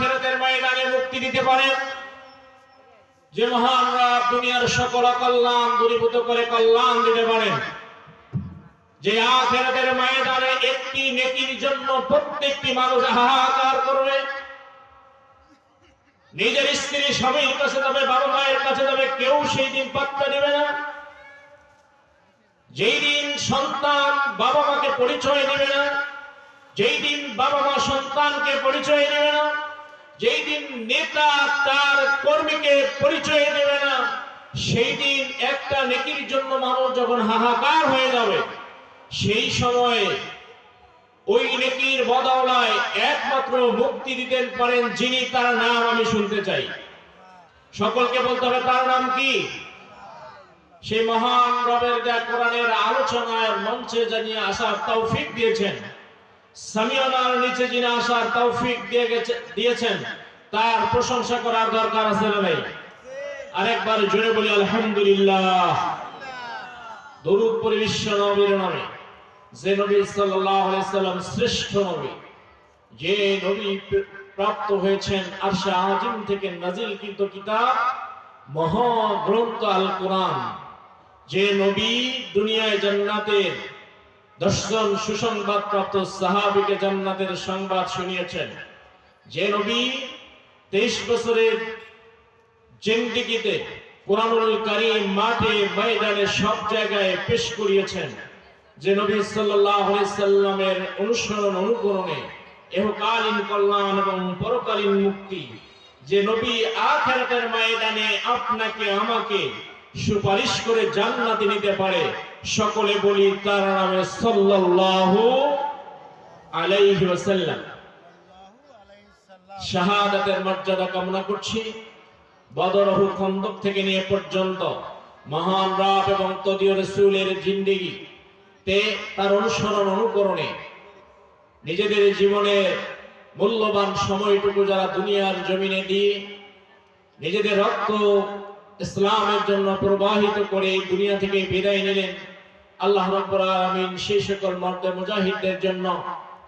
আখিরাতের ময়দানে মুক্তি দিতে পারেন, যে মহান রব দুনিয়ার সকল কল্যাণ দূরীভূত করে কল্যাণ দিতে পারেন, যে আখিরাতের ময়দানে একটি নেকির জন্য প্রত্যেকটি মানুষ হাহাকার করবে, নিজের স্ত্রী স্বামীর কাছে যাবে, বাবা মায়ের কাছে যাবে, কেউ সেই দিন পাত্তা দেবে না। যেই দিন সন্তান বাবা মাকে পরিচয় দেবে না, যেই দিন বাবা মা সন্তানকে পরিচয় দেবে না, যেই দিন নেতা তার কর্মীকে পরিচয় দেবে না, সেই দিন একটা নেকির জন্য মানুষ যখন হাহাকার হয়ে যাবে, সেই সময়ে ওই নেকির বদৌলায় একমাত্র মুক্তি দিতে পারেন যিনি, তার নাম আমি শুনতে চাই। সকলকে বলতে হবে তার নাম কি? সেই মহান রবের যা কোরআনের আলোচনার মঞ্চে জানিয়ে আসার তৌফিক দিয়েছেন, সামিয়ানার নিচে যিনি আসার তৌফিক দিয়েছেন, তার প্রশংসা করার দরকার আছে না নাই? আরেকবার জোরে বলি আলহামদুলিল্লাহ। দরুদ পড়ি বিশ্ব নবীর নামে, যে নবী সাল্লাল্লাহু আলাইহি সাল্লাম শ্রেষ্ঠ নবী, যে নবী প্রাপ্ত হয়েছেন আরশে আজিম থেকে নাজিলকৃত কিতাব মহাগ্রন্থ আল কোরআন, যে নবী দুনিয়ায় জান্নাতের 10 জন সুসংবাদ প্রাপ্ত সাহাবীকে জান্নাতের সংবাদ শুনিয়েছেন, যে নবী 23 বছরের জিন্দেগিতে কোরআনুল কারীম মাঠে ময়দানে সব জায়গায় পেশ করিয়েছেন, যে নবী সাল্লাল্লাহু আলাইহি সাল্লামের অনুসরণ অনুকরণে ইহকালীন কল্যাণ এবং পরকালীন মুক্তি, যে নবী আখিরাতের ময়দানে আপনাকে আমাকে সুপারিশ করে জান্নাতে নিতে পারে, সকলে বলি তার নামে সাল্লাল্লাহু আলাইহি ওয়াসাল্লাম। শাহাদাতের মর্যাদা কামনা করছি। বদর ও খন্দক থেকে নিয়ে পর্যন্ত মহান রব এবং তদীয় রাসূলের জিন্দেগি তে তার অনুসরণ অনুকরণে নিজেদের জীবনের মূল্যবান সময়টুকু যারা দুনিয়ার জমিনে দিয়ে নিজেদের রক্ত ইসলামের জন্য প্রবাহিত করে দুনিয়া থেকে বিদায় নিলেন, আল্লাহ রাব্বুল আলামিন সেই সকল মর্দে মুজাহিদদের জন্য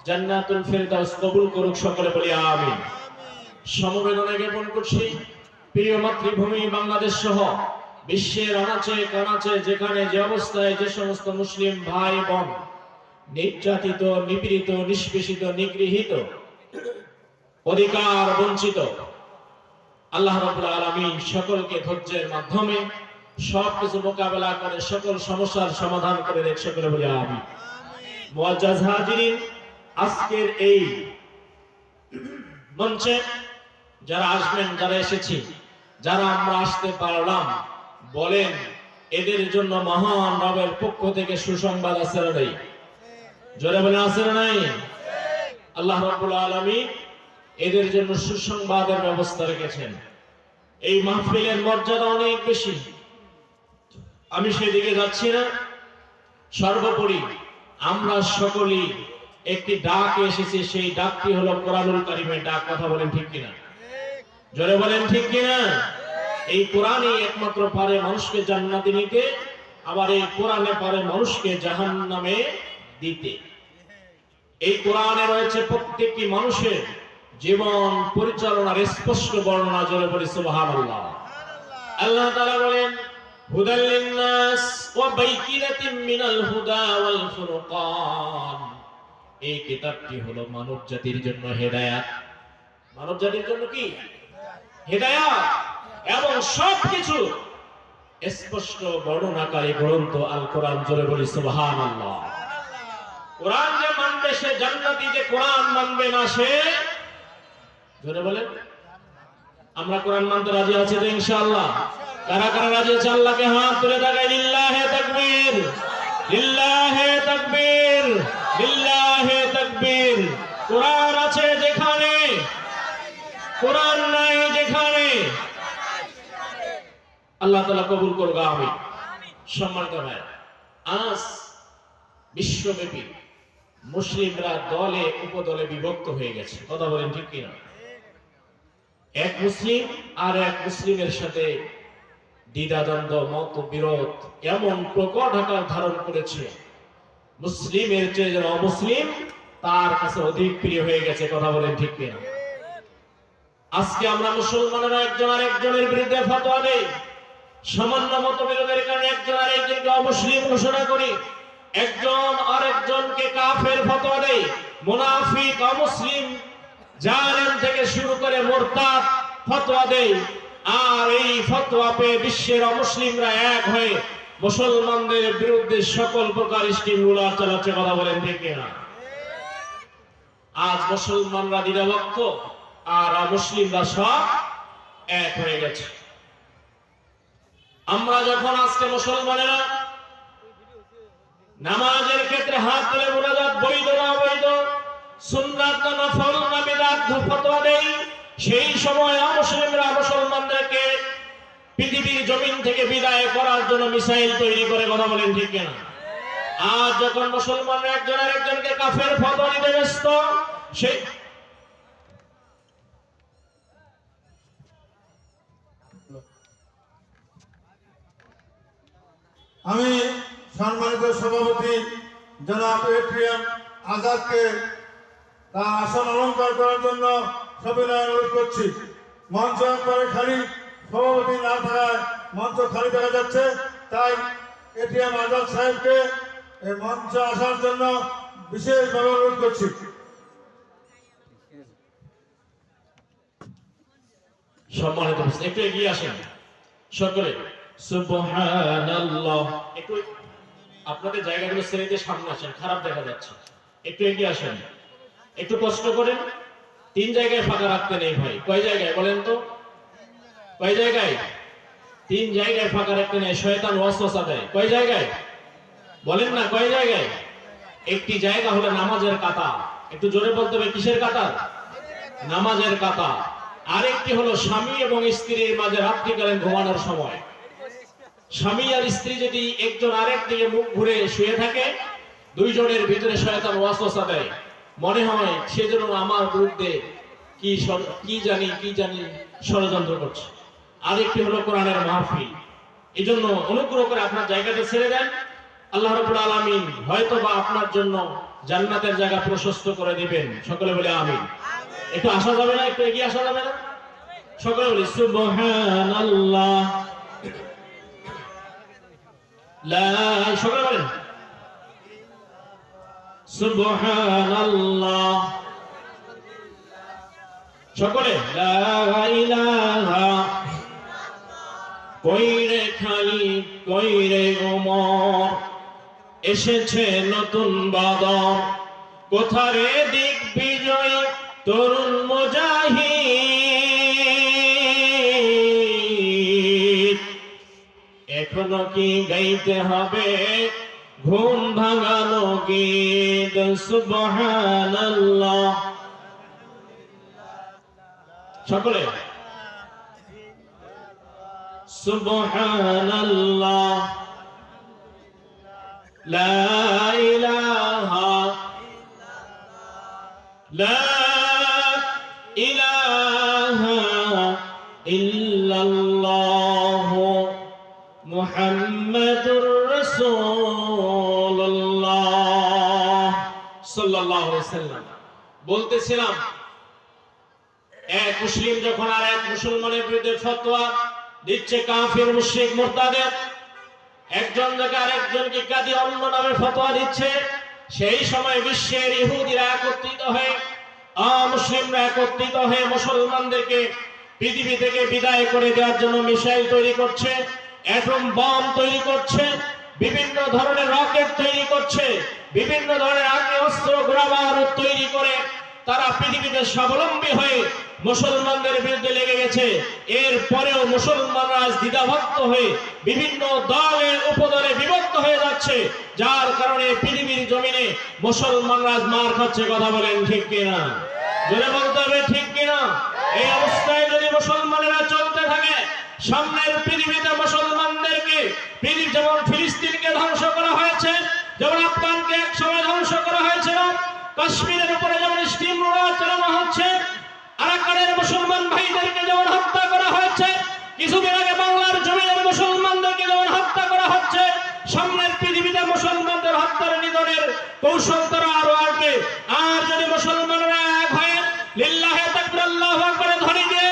জান্নাতুল ফেরদাউস কবুল করুক, সকলে বলি আমিন। সমবেদনা জ্ঞাপন করছি প্রিয় মাতৃভূমি বাংলাদেশ সহ বিশ্বের আনাচে কানাচে যেখানে যে অবস্থায় যে সমস্ত মুসলিম ভাই বোন নির্যাতিত, নিপীড়িত, নিষ্পেষিত, নিগৃহীত, অধিকার বঞ্চিত, আল্লাহ রাব্বুল আলামিন সকলকে ধৈর্যের মাধ্যমে সবকিছু মোকাবেলা করে সকল সমস্যার সমাধান করে দেখ, সকলে বলি আমিন। মুআজ্জাজ হাজিরিন, আজকের এই মঞ্চে যারা আসবেন, যারা এসেছি, যারা আমরা আসতে পারলাম, বলেন এদের জন্য মহান রবের পক্ষ থেকে সুসংবাদ আছে না নাই? জোরে বলেন আছে না নাই? আল্লাহ রাব্বুল আলামিন এদের জন্য সুসংবাদের ব্যবস্থা রেখেছেন। এই মাহফিলের মর্যাদা অনেক বেশি, আমি সেদিকে যাচ্ছি না। সর্বোপরি আমরা সকলেই একটি ডাকে এসেছি, সেই ডাকটি হলো কোরআনুল কারীমের ডাক। কথা বলেন ঠিক কিনা? জোরে বলেন ঠিক কিনা? এই কোরআনই একমাত্র পারে মানুষকে জান্নাতে নিতে, আবার এই কোরআনে পারে মানুষকে জাহান্নামে দিতে। এই কোরআনে রয়েছে প্রত্যেকটি মানুষের জীবন পরিচালনার স্পষ্ট বর্ণনা। জোরে বলি সুবহানাল্লাহ। আল্লাহ তাআলা বলেন হুদাল লিন-নাস ওয়া বাইয়িনাতিন মিনাল হুদা ওয়াল ফুরকান। এই কিতাবটি হলো মানব জাতির জন্য হেদায়েত। মানব জাতির জন্য কি? হেদায়েত এবং সবকিছু স্পষ্ট বর্ণনাকারী গ্রন্থ আল কোরআন। জোরে বলি সুবহানাল্লাহ। কোরআন যে মানবে সে জান্নাতি, যে কোরআন মানবে না সে, জোরে বলেন আমরা কোরআন মানতে রাজি আছি তো ইনশাআল্লাহ? কারা কারা রাজি আছে আল্লাহকে হাত তুলে দেখায়। লিল্লাহি তাকবীর, লিল্লাহি তাকবীর, লিল্লাহি তাকবীর। কোরআন আছে যেখানে, কোরআন নাই যেখানে। আল্লাহ তাআলা কবুল করুক, আমিন। সম্মানিত ভাই, আজ বিশ্বব্যাপী মুসলিমরা দলে উপদলে বিভক্ত হয়ে গেছে। কথা বলেন ঠিক কিনা? এক মুসলিম আর এক মুসলিমের সাথে দ্বিধাদ্বন্দ্ব, মতবিরোধ এমন প্রকট আকার ধারণ করেছে, মুসলিমের চেয়ে যেন অমুসলিম তার কাছে অধিক প্রিয় হয়ে গেছে। কথা বলেন ঠিক কিনা? আজকে আমরা মুসলমানেরা একজন আরেকজনের বিরুদ্ধে ফতোয়া দেই, সামান্য মতবিরোধের কারণে একজন আরেকজনকে অমুসলিম ঘোষণা করি, একজন আরেকজনকে কাফের ফতোয়া দেই, মুনাফিক, অমুসলিম, জালেম থেকে শুরু করে মুরতাদ ফতোয়া দেই। আর এই ফতোয়া পেয়ে বিশ্বের অমুসলিমরা এক হয়ে মুসলমানদের বিরুদ্ধে সকল প্রকার স্টিমগুলো চালাচ্ছে। কথা বলেন ঠিক কিনা? আজ মুসলমানরা দ্বিধাভক্ত আর মুসলিমরা সব এক হয়ে গেছে। আমরা যখন আজকে মুসলমানেরা নামাজের ক্ষেত্রে হাত তুলে মুনাজাত বৈধ না অবৈধ, সুন্নাত না নফল না বিদআত ফতোয়া দেই, সেই সময় মুসলিমরা মুসলমানদেরকে পৃথিবীর জমিন থেকে বিদায় করার জন্য মিসাইল তৈরি করে। কথা বলেন ঠিক কিনা? আজ যখন মুসলমানরা একজন আরেকজনকে কাফের ফতোয়া দিতে ব্যস্ত, সেই আমি সম্মানিত সভাপতি জনাব এটিএম আজাদকে তার আসন অলঙ্কার করার জন্য সবিনয় অনুরোধ করছি। মঞ্চ একবারে খালি, সভাপতি না থাকায় মঞ্চ খালি দেখা যাচ্ছে, তাই এটিএম আজাদ সাহেবকে এই মঞ্চে আসার জন্য বিশেষভাবে অনুরোধ করছি। সম্মানিত একটু এগিয়ে আসেন সকলে। সুবহানাল্লাহ। একটু আপনাদের জায়গাগুলো ছেড়ে দিয়ে সামনে আসেন, খারাপ দেখা যাচ্ছে। একটু এগিয়ে আসেন, একটু কষ্ট করেন। 3 জায়গায় ফাঁকা রাখতে নেই ভাই। কয় জায়গায় বলেন তো? কয় জায়গায়? 3 জায়গায় ফাঁকা রাখতে নেই, শয়তান ওয়াসওয়াসা দেয়। কয় জায়গায় বলেন না? কয় জায়গায়? একটি জায়গা হলো নামাজের কাতার। একটু জোরে বলতে হবে, কিসের কাতার? নামাজের কাতার। আরেকটি হলো স্বামী এবং স্ত্রীর মাঝে রাত্রিকালীন ঘুমানোর সময়। স্বামী আর স্ত্রী যদি একজন আরেক দিকে মুখ ঘুরে শুয়ে থাকে, দুইজনের ভিতরে শয়তান ওয়াসওয়াসা দেয়, মনে হয় সেজন্য আমার বিরুদ্ধে কি জানি ষড়যন্ত্র করছে। আরেকটি হলো কোরআনের মাহফিল। এজন্য অনুগ্রহ করে আপনার জায়গাটা ছেড়ে দেন। আল্লাহ রাব্বুল আলামিন হয়তো বা আপনার জন্য জান্নাতের জায়গা প্রশস্ত করে দিবেন। সকলে বলে আমিন। একটু আসা যাবে না? একটু এগিয়ে আসা যাবে না? সকলে বলি সুবহানাল্লাহ। সকলে বলেন সুবহানাল্লাহ। সকলে লা ইলাহা। কইরে খালি কইরে ওমর, এসেছে নতুন বাদর, কোথারে দিক বিজয় তরুণ মুজাহিদ। এখনো কি গাইতে হবে ঘুম ভাঙানো গীত? সুবহানাল্লাহ। সকলে সুবহানাল্লাহ। লা ইলাহা লা ইলাহা ইল্লাল্লাহ মুহাম্মাদুর রাসূলুল্লাহ সাল্লাল্লাহু আলাইহি ওয়াসাল্লাম। বলতেছিলাম, এক মুসলিম যখন আর এক মুসলমানের বিরুদ্ধে ফতোয়া দিচ্ছে কাফির, মুশরিক, মুরতাদের, একজন থেকে আরেকজনকে কাদি অন্য নামে ফতোয়া দিচ্ছে, সেই সময় বিশ্বের ইহুদিরা একত্রিত হয়ে, মুসলিমরা একত্রিত হয়ে মুসলমানদেরকে পৃথিবী থেকে বিদায় করে দেওয়ার জন্য মিসাইল তৈরি করছে, অ্যাটম বম তৈরি করছে, বিভিন্ন ধরনের রকেট তৈরি করছে, বিভিন্ন ধরনের আগ্নেয়াস্ত্র গোলাবারুদ তৈরি করে তারা পৃথিবীতে স্বাবলম্বী হয়ে মুসলমানদের বিরুদ্ধে লেগে গেছে। এর পরেও মুসলমানরা দ্বিধাভক্ত হয়ে বিভিন্ন দলে উপদলে বিভক্ত হয়ে যাচ্ছে, যার কারণে পৃথিবীর জমিনে মুসলমানরা মার খাচ্ছে। কথা বলেন ঠিক কিনা? জোরে বলতে হবে ঠিক কিনা? এই অবস্থায় যদি মুসলমানেরা চলতে থাকে, সামনের পৃথিবীতে মুসলমানদেরকে যেমন ফিলিস্তিনকে ধ্বংস করা হয়েছে, যেমন আফগানকে এক সময় ধ্বংস করা হয়েছিল, কাশ্মীরের উপরে যেমন স্টিম রোলার চালানো হচ্ছে, আরাকানের মুসলমান ভাইদেরকে যেমন হত্যা করা হয়েছে, কিছুদিন আগে বাংলার জমিনের মুসলমানদেরকে যেমন হত্যা করা হচ্ছে, সামনের পৃথিবীতে মুসলমানদের হত্যার নিধনের কৌশল তারা আরো আসবে। আর যদি মুসলমানরা এক হয়ে লিল্লাহে তাকবীর আল্লাহু আকবার ধ্বনি দিয়ে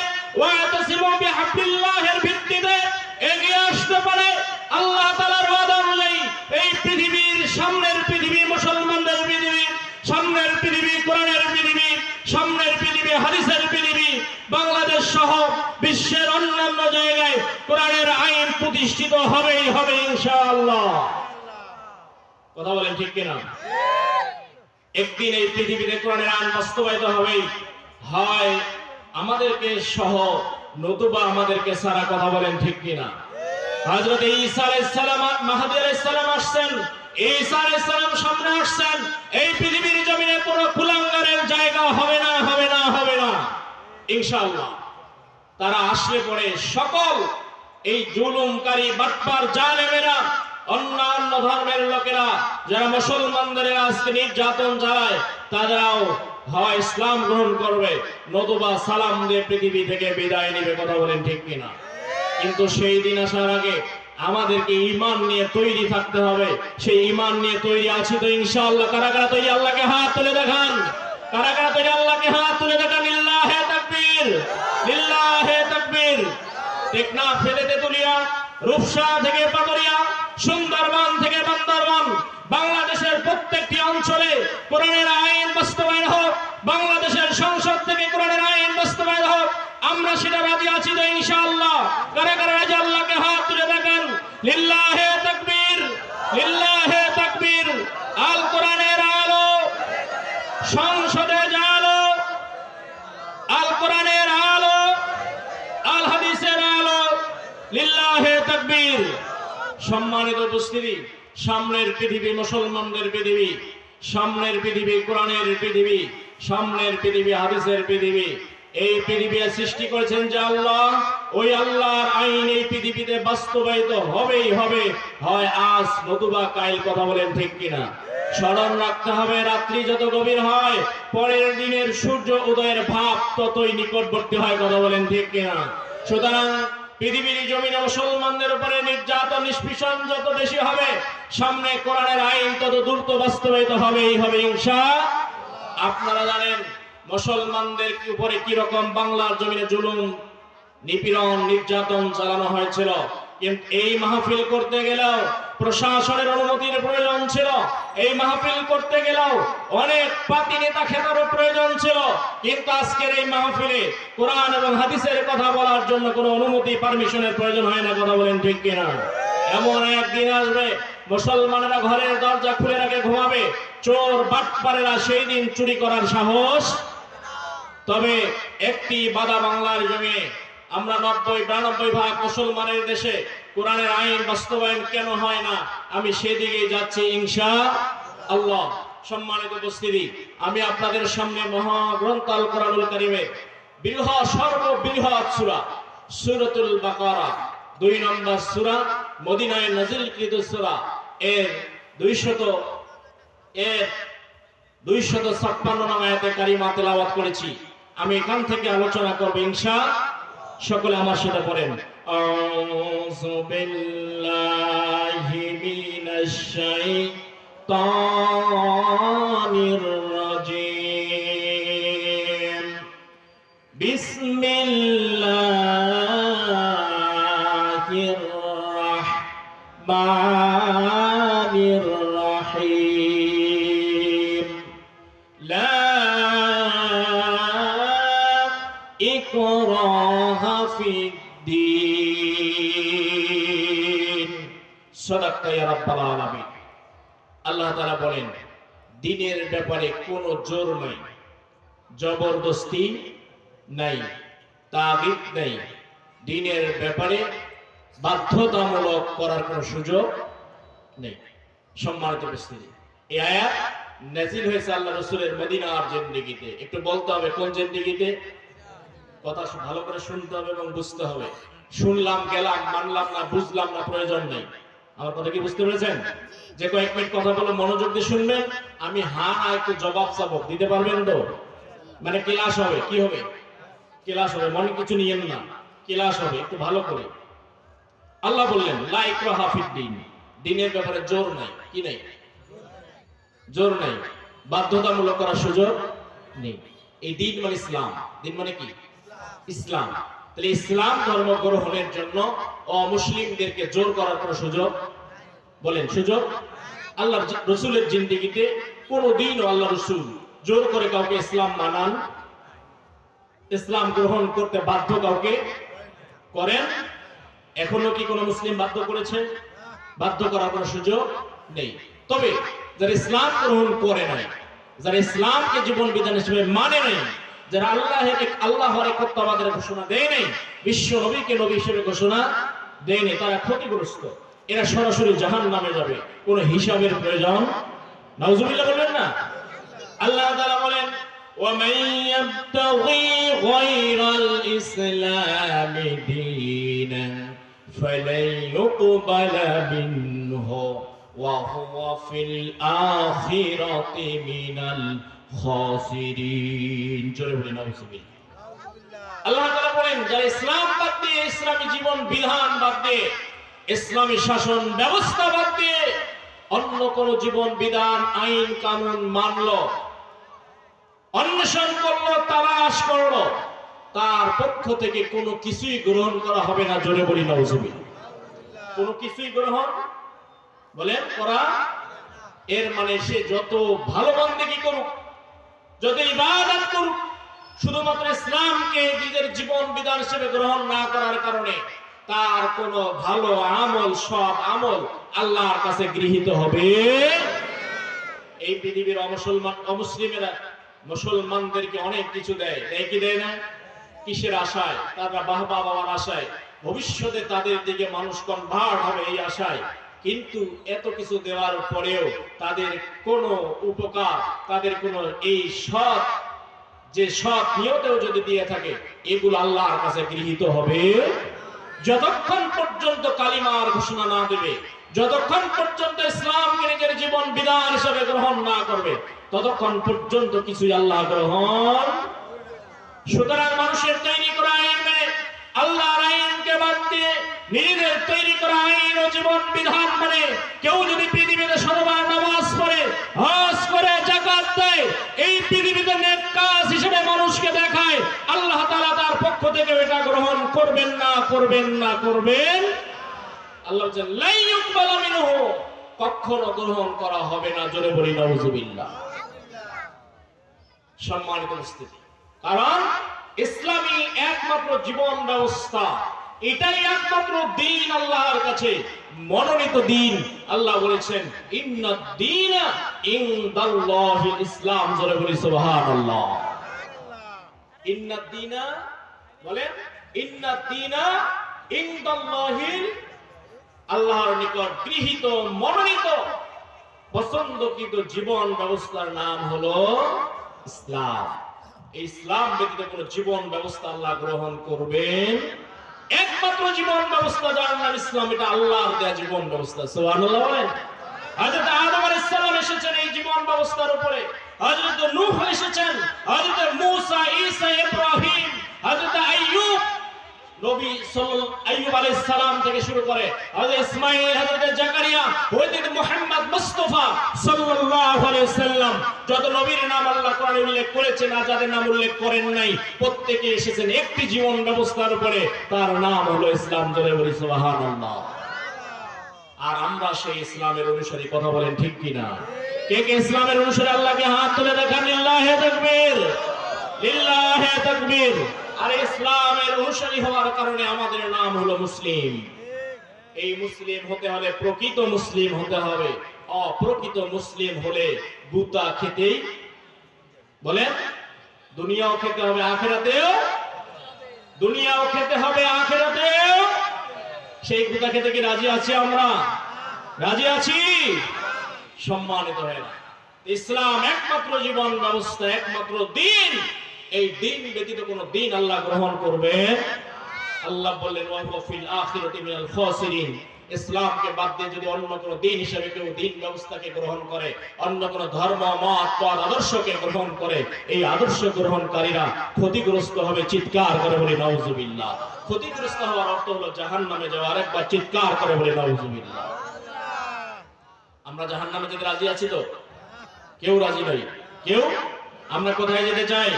বিশ্বের অন্যান্য জায়গায় কোরআনের আইন প্রতিষ্ঠিত হবেই হবে ইনশাআল্লাহ। কথা বলেন ঠিক কিনা? একদিন এই পৃথিবীতে কোরআনের আইন বাস্তবায়িত হবেই, হয় আমাদেরকে সহ নতুবা আমাদেরকে সারা। কথা বলেন ঠিক কিনা? হযরত ঈসা আলাইহিস সালাম, মাহদী আলাইহিস সালাম আসছেন, ঈসা আলাইহিস সালাম সামনে আসছেন। এই পৃথিবীর জমিনে কোনো কুলাঙ্গারের জায়গা হবে না, হবে না, হবে না ইনশাআল্লাহ। তারা আসলে পরে সকল এই জুলুমকারী বাটপার জালেমেরা, অন্যান্য ধর্মের লোকেরা যারা মুসলমানদের আজকে নির্যাতন চালায়, তারাও হয় ইসলাম গ্রহণ করবে নতুবা সালাম দিয়ে পৃথিবী থেকে বিদায় নেবে। কথা বলেন ঠিক কিনা? কিন্তু সেই দিন আসার আগে আমাদেরকে ঈমান নিয়ে তৈরি থাকতে হবে। সেই ঈমান নিয়ে তৈরি আছি তো ইনশাআল্লাহ? কারা কারা তৈরি? আল্লাহকে হাত তুলে দেখান। কারা কারা তৈরি? আল্লাহকে হাত তুলে দেখান। লিল্লাহে তাকবীর, লিল্লাহে তাকবীর। টেকনাফ থেকে তেতুলিয়া, রূপসা থেকে পাকুড়িয়া, সুন্দরবন থেকে বান্দরবান, বাংলাদেশের প্রত্যেকটি অঞ্চলে কোরআনের আইন বাস্তবায়ন হোক। বাংলাদেশের সংসদ থেকে কোরআনের আইন বাস্তবায়ন হোক। আমরা সেটা রাজি আছি তো ইনশাআল্লাহ? কারা কারা রাজি? আল্লাহকে হাত তুলে দেখান। লিল্লাহে তাকবীর, লিল্লাহে তাকবীর। আল কোরআনের আলো সংসদে জালো, আল কোরআনের আলো, আল হাদিসের আলো। লিল্লাহে তাকবীর। সম্মানিত উপস্থিতি, সামনের পৃথিবী মুসলমানদের পৃথিবী, সামনের পৃথিবী কোরআনের পৃথিবী, সামনের পৃথিবী হাদিসের পৃথিবী। এই পৃথিবী সৃষ্টি করেছেন যে আল্লাহ, ওই আল্লাহর আইন এই পৃথিবীতে বাস্তবায়িত হবেই হবে, হয় আজ নতুবা কাল। কথা বলেন ঠিক কিনা? স্মরণ রাখতে হবে, রাত্রি যত গভীর হয় পরের দিনের সূর্য উদয়ের ভাব ততই নিকটবর্তী হয়। কথা বলেন ঠিক কিনা? সুতরাং পৃথিবীর জমিনে মুসলমানদের উপরে নির্যাতন নিষ্পীষণ যত বেশি হবে, সামনে কোরআনের আইন তত দ্রুত বাস্তবায়িত হবেই হবে ইনশাআল্লাহ। আপনারা জানেন মুসলমানদের উপরে কি রকম বাংলার জমিনে জুলুম, নিপীড়ন, নির্যাতন চালানো হয়েছিল। কিন্তু এই মাহফিল করতে গেলেও প্রশাসনের অনুমতির প্রয়োজন ছিল। এই মাহফিল করতে গেলেও অনেক পাতি নেতা খেতারও প্রয়োজন ছিল। কিন্তু আজকের এই মাহফিলে কোরআন এবং হাদিসের কথা বলার জন্য কোনো অনুমতি, পারমিশনের প্রয়োজন হয় না। কথা বলেন ঠিক কিনা? এমন একদিন আসবে মুসলমানেরা ঘরের দরজা খুলে রাখে ঘুমাবে, চোর বাটপারেরা সেই দিন চুরি করার সাহস। তবে একটি বাদা বাংলার জমিনে আমরা 90-92 মুসলমানের দেশে কোরআনের আইন বাস্তবায়ন কেন হয় না, আমি সেদিকেই যাচ্ছি ইনশাআল্লাহ। সম্মানিত উপস্থিতি, আমি আপনাদের সামনে মহাগ্রন্থ আল কোরআনুল কারীমের বৃহৎ, সর্ববৃহৎ সূরা সূরাতুল বাকারা 2 নম্বর সূরা, মদিনায় নাযিলকৃত সূরা, এর 256 নং আয়াতে কারিমা তেলাওয়াত করেছি। আমি এখান থেকে আলোচনা করব ইনশাআল্লাহ। সকলে আমার সাথে পড়েন। আউযু বিল্লাহি মিনাশ শাইতানির রাজীম। বিসমিল্লাহির রাহমানির রাহিম। লা ইকরাহা ফিদ্দীন। সাদাক্তা ইয়া রাব্বাল আলামিন। আল্লাহ তাআলা বলেন, দ্বীনের ব্যাপারে কোনো জোর নাই, জবরদস্তি নাই, তাগিদ নাই। দ্বীনের ব্যাপারে বাধ্যতামূলক করার কোনো সুযোগ নেই। সম্মানিত উপস্থিতি, এই আয়াত নাযিল হয়েছে আল্লাহ রাসূলের মদিনার জিন্দেগিতে। একটু বলতে হবে কোন জিন্দেগিতে? কথা ভালো করে শুনতে হবে এবং বুঝতে হবে। শুনলাম গেলাম, মানলাম না, বুঝলাম না, প্রয়োজন নেই। আমার কথা কি বুঝতে পেরেছেন? যে কয়েক মিনিট কথা বলে মনোযোগ দিয়ে শুনবেন, আমি হ্যাঁ না একটু জবাব চাবো, দিতে পারবেন তো? মানে ক্লাস হবে, কি হবে? ক্লাস হবে, মনে কিছু নিয়েন না, ক্লাস হবে, একটু ভালো করে। আল্লাহ বললেন লা ইকরাহা ফিদ্দীন, দ্বীনের ব্যাপারে জোর নাই। কি নাই? জোর নাই, বাধ্যতামূলক করার সুযোগ নেই। এই দ্বীন মানে ইসলাম। দ্বীন মানে কি? ইসলাম। তাহলে ইসলাম ধর্ম গ্রহণের জন্য অমুসলিমদেরকে জোর করার কোনো সুযোগ, বলেন সুযোগ? আল্লাহর রাসূলের জিন্দেগিতে কোনোদিনও আল্লাহ রাসূল জোর করে কাউকে ইসলাম মানান, ইসলাম গ্রহণ করতে বাধ্য কাউকে করেন। এখনো কি কোনো মুসলিম বাধ্য করেছে? বাধ্য করার কোনো সুযোগ নেই। তবে যারা ইসলাম গ্রহণ করে নাই, যারা ইসলামকে জীবন বিধান হিসেবে মানে নাই, যারা আল্লাহর একত্ববাদের ঘোষণা দেয় নাই, বিশ্ব নবীকে নবী হিসেবে ঘোষণা দেয় নাই, তারা ক্ষতিগ্রস্ত। এরা সরাসরি জাহান্নামে যাবে, কোনো হিসাবের প্রয়োজন। নাউজুবিল্লাহ বলবেন না? আল্লাহ তাআলা বলেন, ومن يبتغي غير الإسلام دينا فلن يقبل منه وهو في الآخرة من الخاسرين। জোরে বলেন নাউজুবিল্লাহ। আল্লাহ তাআলা বলেন, যারা ইসলাম বাদ দিয়ে, ইসলামী জীবন বিধান বাদ দিয়ে, ইসলামী শাসন ব্যবস্থা বাদ দিয়ে অন্য কোন জীবন বিধান, আইন কানুন মানলো, অন্বেষণ করলো, তালাশ করলো, তার পক্ষ থেকে কোনো কিছুই গ্রহণ করা হবে না। জোরে বলি নাউজুবিল্লাহ। কোনো কিছুই গ্রহণ বলেন করা, এর মানে সে যত ভালো বান্দেগি করুক, যত ইবাদত করুক, শুধুমাত্র ইসলামকে নিজের জীবন বিধান হিসেবে গ্রহণ না করার কারণে তার কোনো ভালো আমল, সব আমল আল্লাহর কাছে গৃহীত হবে। এই পৃথিবীর অমুসলিমেরা মুসলমানদেরকে অনেক কিছু দেয়, দেয় কি দেয় না? কিসের আশায়? তারা বাহবা পাওয়ার আশায়, ভবিষ্যতে তাদের দিকে মানুষ কনভার্ট হবে এই আশায়। কিন্তু এত কিছু দেওয়ার পরেও তাদের কোনো উপকার, তাদের কোনো এই সৎ যে সৎ নিয়তেও যদি দিয়ে থাকে, এগুলো আল্লাহর কাছে গৃহীত হবে যতক্ষণ পর্যন্ত কালিমার ঘোষণা না দেবে, যতক্ষণ পর্যন্ত ইসলামকে নিজের জীবন বিধান হিসেবে গ্রহণ না করবে, ততক্ষণ পর্যন্ত কিছুই আল্লাহ গ্রহণ। সুতরাং মানুষের তৈরি করা আইন মেনে আল্লাহর আইনকে বাদ দিয়ে নিজেদের তৈরি করা আইন ও জীবন বিধান মানে কেউ যদি পৃথিবীতে শতবার নামাজ পড়ে, হজ করে, যাকাত দেয়, এই পৃথিবীতে নেক কাজ হিসেবে মানুষকে দেখায়, আল্লাহ তাআলা তার পক্ষ থেকে এটা গ্রহণ করবেন না, করবেন না, করবেন। আল্লাহ বলেন, লা ইউকবালু মিনহু, কখনো গ্রহণ করা হবে না। জোরে বলি নাউজুবিল্লাহ। সম্মানিত উপস্থিতি, কারণ ইসলামী একমাত্র জীবন ব্যবস্থা, এটাই একমাত্র দিন আল্লাহর কাছে মনোনীত দিন। আল্লাহ বলেছেন, ইন্নাদ দীনা ইনদাল্লাহিল ইসলাম। জোরে বলি সুবহানাল্লাহ। ইন্নাদ দীনা বলেন, ইন্নাদ দীনা ইনদাল্লাহিল, আল্লাহর নিকট গৃহীত, মনোনীত, পছন্দকৃত জীবন ব্যবস্থার নাম হলো ইসলাম। এই ইসলাম ব্যতীত কোন জীবন ব্যবস্থা আল্লাহ গ্রহণ করবেন। একমাত্র জীবন ব্যবস্থা যার নাম ইসলাম, এটা আল্লাহর দেয়া জীবন ব্যবস্থা। সুবহানাল্লাহ বলেন। হযরত আদম আলাইহিস সালাম এসেছেন এই জীবন ব্যবস্থার উপরে, হযরত নূহ এসেছেন, হযরত মূসা, ঈসা, ইব্রাহিম, হযরত আইয়ুব, নবী আইয়ুব আলাইহিস সালাম থেকে শুরু করে হযরত ইসমাঈল, হযরত জাকারিয়া, হযরত মুহাম্মদ মুস্তাফা সাল্লাল্লাহু আলাইহি ওয়াসাল্লাম, যত নবীর নাম আল্লাহ কোরআনে উল্লেখ করেছেন আর যাদের নাম উল্লেখ করেন নাই, প্রত্যেকে এসেছেন একটি জীবন ব্যবস্থার উপরে, তার নাম হলো ইসলাম। জোরে বলি সুবহানাল্লাহ। আর আমরা সেই ইসলামের অনুসারী, কথা বলেন ঠিক কি না? কে কে ইসলামের অনুসারী? আল্লাহকে হাত তুলে দেখান, লিল্লাহি তাকবীর, লিল্লাহি তাকবীর। আর ইসলামের অনুসারী হওয়ার কারণে আমাদের নাম হলো মুসলিম। এই মুসলিম হতে হলে প্রকৃত মুসলিম হতে হবে। অপ্রকৃত মুসলিম হলে গুতা খেতেই, বলেন, দুনিয়াও খেতে হবে, আখিরাতেও, দুনিয়াও খেতে হবে, আখিরাতেও। সেই গুতা খেতে কি রাজি আছি আমরা? রাজি আছি? সম্মানিত হয় না, ইসলাম একমাত্র জীবন ব্যবস্থা, একমাত্র দিন। এই দিন ব্যতীত কোন দিন আল্লাহ গ্রহণ করবেন। আল্লাহ বললেন, ওয়া হুয়া ফিল আখিরাতি মিনাল খাসিরিন। ইসলামকে বাদ দিয়ে যদি অন্য কোন দিন হিসেবে কেউ দিন ব্যবস্থাকে গ্রহণ করে, অন্য কোন ধর্ম, মত, পথ, আদর্শকে গ্রহণ করে, এই আদর্শ গ্রহণকারীরা ক্ষতিগ্রস্ত হবে। চিৎকার করে বলি নাউজুবিল্লাহ। ক্ষতিগ্রস্ত হওয়ার অর্থ হলো জাহান্নামে যাওয়া। আরেকবার চিৎকার করে বলি নাউজুবিল্লাহ। আমরা জাহান্নামে যেতে রাজি আছি তো? কেউ রাজি নই। কেউ? আমরা কোথায় যেতে চাই?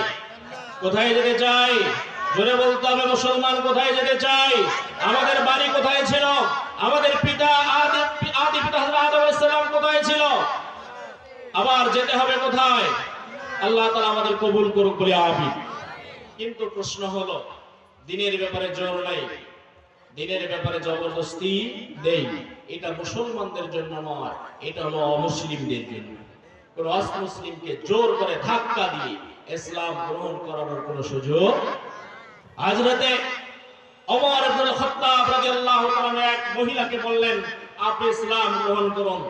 কোথায় যেতে চাই? জোরে বলতে হবে, মুসলমান কোথায় যেতে চাই? আমাদের বাড়ি কোথায় ছিল? আমাদের পিতা আদি পিতা হযরত আদম আলাইহিস সালাম কোথায় ছিল? আবার যেতে হবে কোথায়? আল্লাহ তাআলা আমাদের কবুল করুক বলে আমিন। কিন্তু প্রশ্ন হলো, দিনের ব্যাপারে জোর নাই, দিনের ব্যাপারে জবরদস্তি দেই, এটা মুসলমানদের জন্য নয়, এটা হলো অমুসলিমদের জন্য। কোন অমুসলিমকে জোর করে ধাক্কা দিয়ে ইসলাম গ্রহণ করানোর কোনো সুযোগ। হযরতে ওমর ইবনে খাত্তাব রাদিয়াল্লাহু তাআলা এক মহিলাকে বললেন, আপনি ইসলাম গ্রহণ করুন।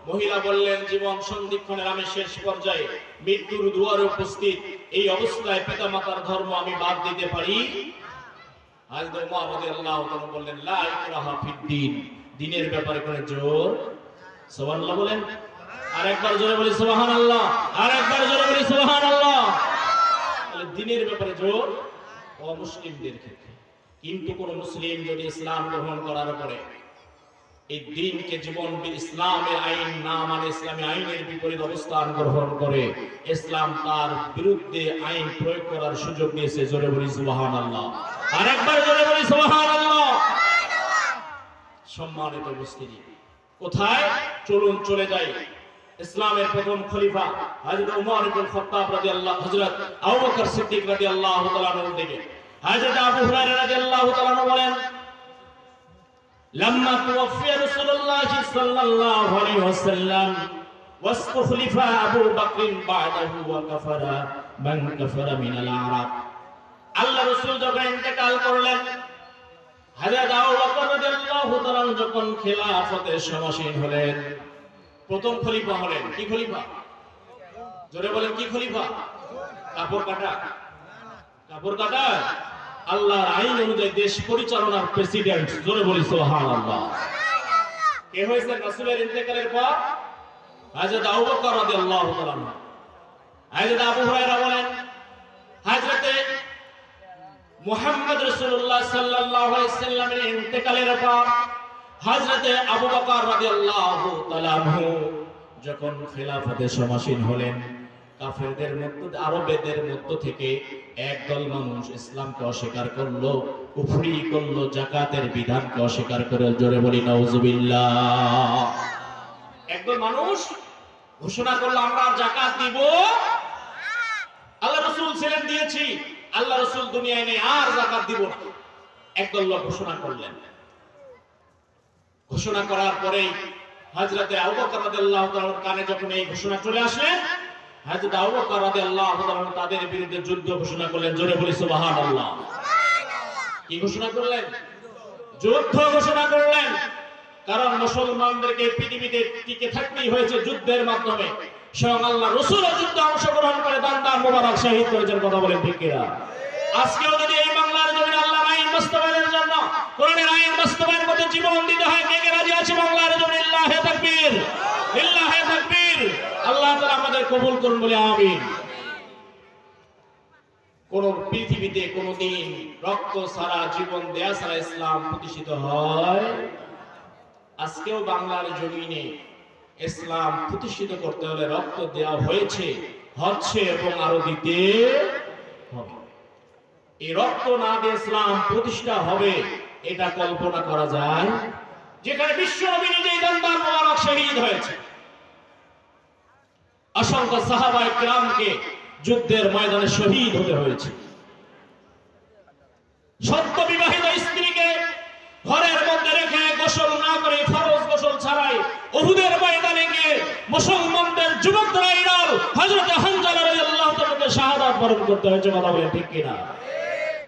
মহিলা বললেন, জীবন সন্ধিক্ষণের আমি শেষ পর্যায়ে, মৃত্যুর দুয়ারে উপস্থিত, এই অবস্থায় পিতামাতার ধর্ম আমি বাদ দিতে পারি? হযরত ওমর রাদিয়াল্লাহু তাআলা বললেন, লা ইকরাহা ফিদ্দীন, দ্বীনের ব্যাপারে কোনো জোর। সুবহানাল্লাহ বলেন, আরেকবার জোরে বলি সুবহানাল্লাহ, আরেকবার জোরে বলি সুবহানাল্লাহ। তাহলে দ্বীনের ব্যাপারে জোর অমুসলিমদের ক্ষেত্রে। কিন্তু কোন মুসলিম যদি ইসলাম গ্রহণ করার পরে এই দ্বীনকে জীবন ইসলামের আইন না মানে ইসলামী আইনের বিপরীত অবস্থান গ্রহণ করে, ইসলাম তার বিরুদ্ধে আইন প্রয়োগ করার সুযোগ নিয়েছে। জোরে বলি সুবহানাল্লাহ, আরেকবার জোরে বলি সুবহানাল্লাহ। সম্মানিত উপস্থিতি, কোথায়? চলুন চলে যাই ইসলামের প্রথম খলিফা হযরত ওমর ইবনে খাত্তাব রাদিয়াল্লাহু, হযরত আবু বকর সিদ্দিক রাদিয়াল্লাহু তাআলা আনহু থেকে হযরত আবু হুরায়রা রাদিয়াল্লাহু তাআলা আনহু বলেন, লাম্মা তুওয়াফিয়া রাসূলুল্লাহ সাল্লাল্লাহু আলাইহি ওয়াসাল্লাম ওয়াসতুখলিফা আবু বকর বা'দাহু ওয়া কাফারা মান কাফারা মিনাল আরাব। আল্লাহ রাসূল যখন ইন্তেকাল করলেন, হযরত আবু বকর রাদিয়াল্লাহু তাআলা যখন খেলাফতের সমাসীন হলেন, প্রথম খলিফা হলেন। কি খলিফা? জোরে বলেন, কি খলিফা? কাপড় কাটা, কাপড় কাটা আল্লাহর আইন অনুযায়ী দেশ পরিচালনার প্রেসিডেন্ট। জোরে বলি সুবহানাল্লাহ। কে হয়েছে রাসূলের ইন্তেকালের পর? হযরত আবু বকর রাদিয়াল্লাহু তাআলা। হযরত আবু হুরায়রা বলেন, হযরতে মুহাম্মদ রাসূলুল্লাহ সাল্লাল্লাহু আলাইহি ওয়াসাল্লামের ইন্তেকালের পর হযরতে আবু বকর রাদিয়াল্লাহু তাআলা আনহু যখন খেলাফতে সমাসীন হলেন, কাফেরদের মধ্যে, আরবেদের মধ্য থেকে একদল মানুষ ইসলামকে অস্বীকার করলো, কুফরি করলো, যাকাতের বিধানকে অস্বীকার করে। জোরে বলি নাউজুবিল্লাহ। একদল মানুষ ঘোষণা করলো, আমরা যাকাত দিব, আল্লাহ রাসূল ছিলেন দিয়েছি, আল্লাহ রাসূল দুনিয়ায় নেই, আর যাকাত দিব না। একদল লোক ঘোষণা করলেন। ঘোষণা করার পরেই হযরতে আবু বকর রাদিয়াল্লাহু তাআলার কানে যখন এই ঘোষণা চলে আসে, হযরত আবু বকর রাদিয়াল্লাহু তাআলা তাদের বিরুদ্ধে যুদ্ধ ঘোষণা করলেন। জোরে বলি সুবহানাল্লাহ। কি ঘোষণা করলেন? যুদ্ধ ঘোষণা করলেন। কারণ মুসলমানদেরকে পৃথিবীতে টিকে থাকতেই হয়েছে যুদ্ধের মাধ্যমে। স্বয়ং আল্লাহ রাসূল যুদ্ধে অংশগ্রহণ করে দান মোবারক শহীদ করেছেন। কথা বলেন ঠিক কিনা? আজকেও যদি এই বাংলার জমিনে আল্লাহর আইন বাস্তবায়নের জন্য, কোরআনের আইন বাস্তবায়নের মধ্যে জীবন দিতে হয়, কে কে রাজি আছে বাংলার জমিনে? লিল্লাহি তাকবীর, লিল্লাহি তাকবীর। আল্লাহ তাআলা আমাদের কবুল করুন বলে আমিন। কোন পৃথিবীতে কোনদিন রক্ত ছাড়া, জীবন দেয়া ছাড়া ইসলাম প্রতিষ্ঠিত হয়? আজকেও বাংলার জমিনে ইসলাম প্রতিষ্ঠিত করতে হলে রক্ত দেওয়া হয়েছে, হচ্ছে এবং আরো দিতে হবে। এই রক্ত না দিয়ে ইসলাম প্রতিষ্ঠা হবে এটা কল্পনা করা যায়? যেখানে বিশ্ব নবী নিজেই দান মোবারক শহীদ হয়েছে, অসংখ্য সাহাবায়ে কিরামকে যুদ্ধের ময়দানে শহীদ হতে হয়েছে, সত্য বিবাহিত স্ত্রীকে ঘরের মধ্যে রেখে গোসল না করে, ফরজ গোসল ছাড়াই উহুদের ময়দানে গিয়ে মুসলমানদের যুবকরা ইরাল হযরত হামজা রাদিয়াল্লাহু তাআলাকে শাহাদাত বরণ করতে হয়েছে। কথা বলেন ঠিক কিনা?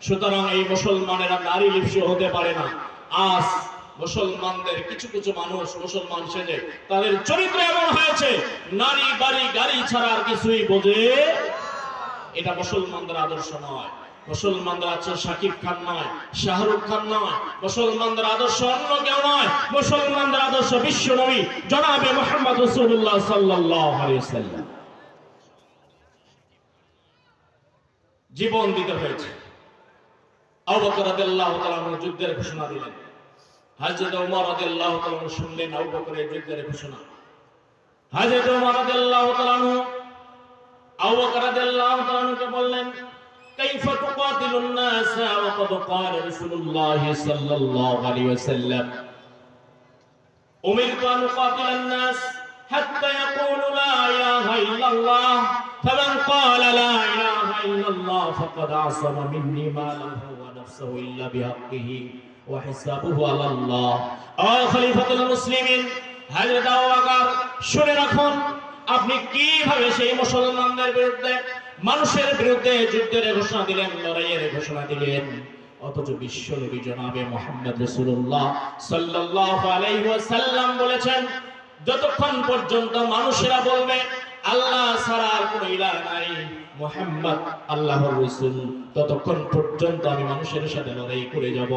সুতরাং এই মুসলমানেরা নারী লিপ্স হতে পারে না। আজ মুসলমানদের কিছু কিছু মানুষ মুসলমান সেজে তাদের চরিত্র এমন হয়েছে, নারী বাড়ি গাড়ি ছাড়া আর কিছুই বোঝে। এটা মুসলমানদের আদর্শ নয়। মুসলমানদের আদর্শ শাকিব খান নয়, শাহরুখ খান নয়। মুসলমানদের আদর্শ অন্য কেউ নয়। মুসলমানদের আদর্শ বিশ্ব নবী জনাবে মুহাম্মদ রাসূলুল্লাহ সাল্লাল্লাহু আলাইহি ওয়াসাল্লাম। জীবন দিতে হয়েছে। আবু বকর রাদিয়াল্লাহু তাআলা যুদ্ধের ঘোষণা দিলেন। হযরত ওমর রাদিয়াল্লাহু তাআলা শুনলেন আবু বকরের যুদ্ধের ঘোষণা। হযরত ওমর রাদিয়াল্লাহু তাআলা আবু বকর রাদিয়াল্লাহু তাআলাকে বললেন, কাইফা তুকাতিলুন নাস ওয়া ক্বাদ ক্বালা রাসূলুল্লাহ সাল্লাল্লাহু আলাইহি ওয়াসাল্লাম উমিরতু আন উকাতিলান নাস হাত্তা ইয়াকুলু লা ইলাহা ইল্লাল্লাহ ফামান ক্বালা লা ইলাহা ইল্লাল্লাহ ফাকাদ আসামা মিন্নি মালাহু ওয়া নাফসুহু ইল্লা বিহাক্কিহি ওয়া হিসাবুহু আলাল্লাহ। ও খলিফাতুল মুসলিমিন হযরত আবু বকর, শুনে রাখুন আপনি কিভাবে সেই মুসলমানদের বিরুদ্ধে, মানুষের বিরুদ্ধে যুদ্ধের ঘোষণা দিলেন, লড়াইয়ের ঘোষণা দিলেন, অথচ বিশ্ব নবী জনাবে মুহাম্মদ রাসূলুল্লাহ সাল্লাল্লাহু আলাইহি ওয়াসাল্লাম বলেছেন, যতক্ষণ পর্যন্ত মানুষেরা বলবে আল্লাহ ছাড়া আর কোনো ইলাহ নাই, মুহাম্মদ আল্লাহর রাসূল, ততক্ষণ পর্যন্ত আমি মানুষের সাথে লড়াই করে যাব।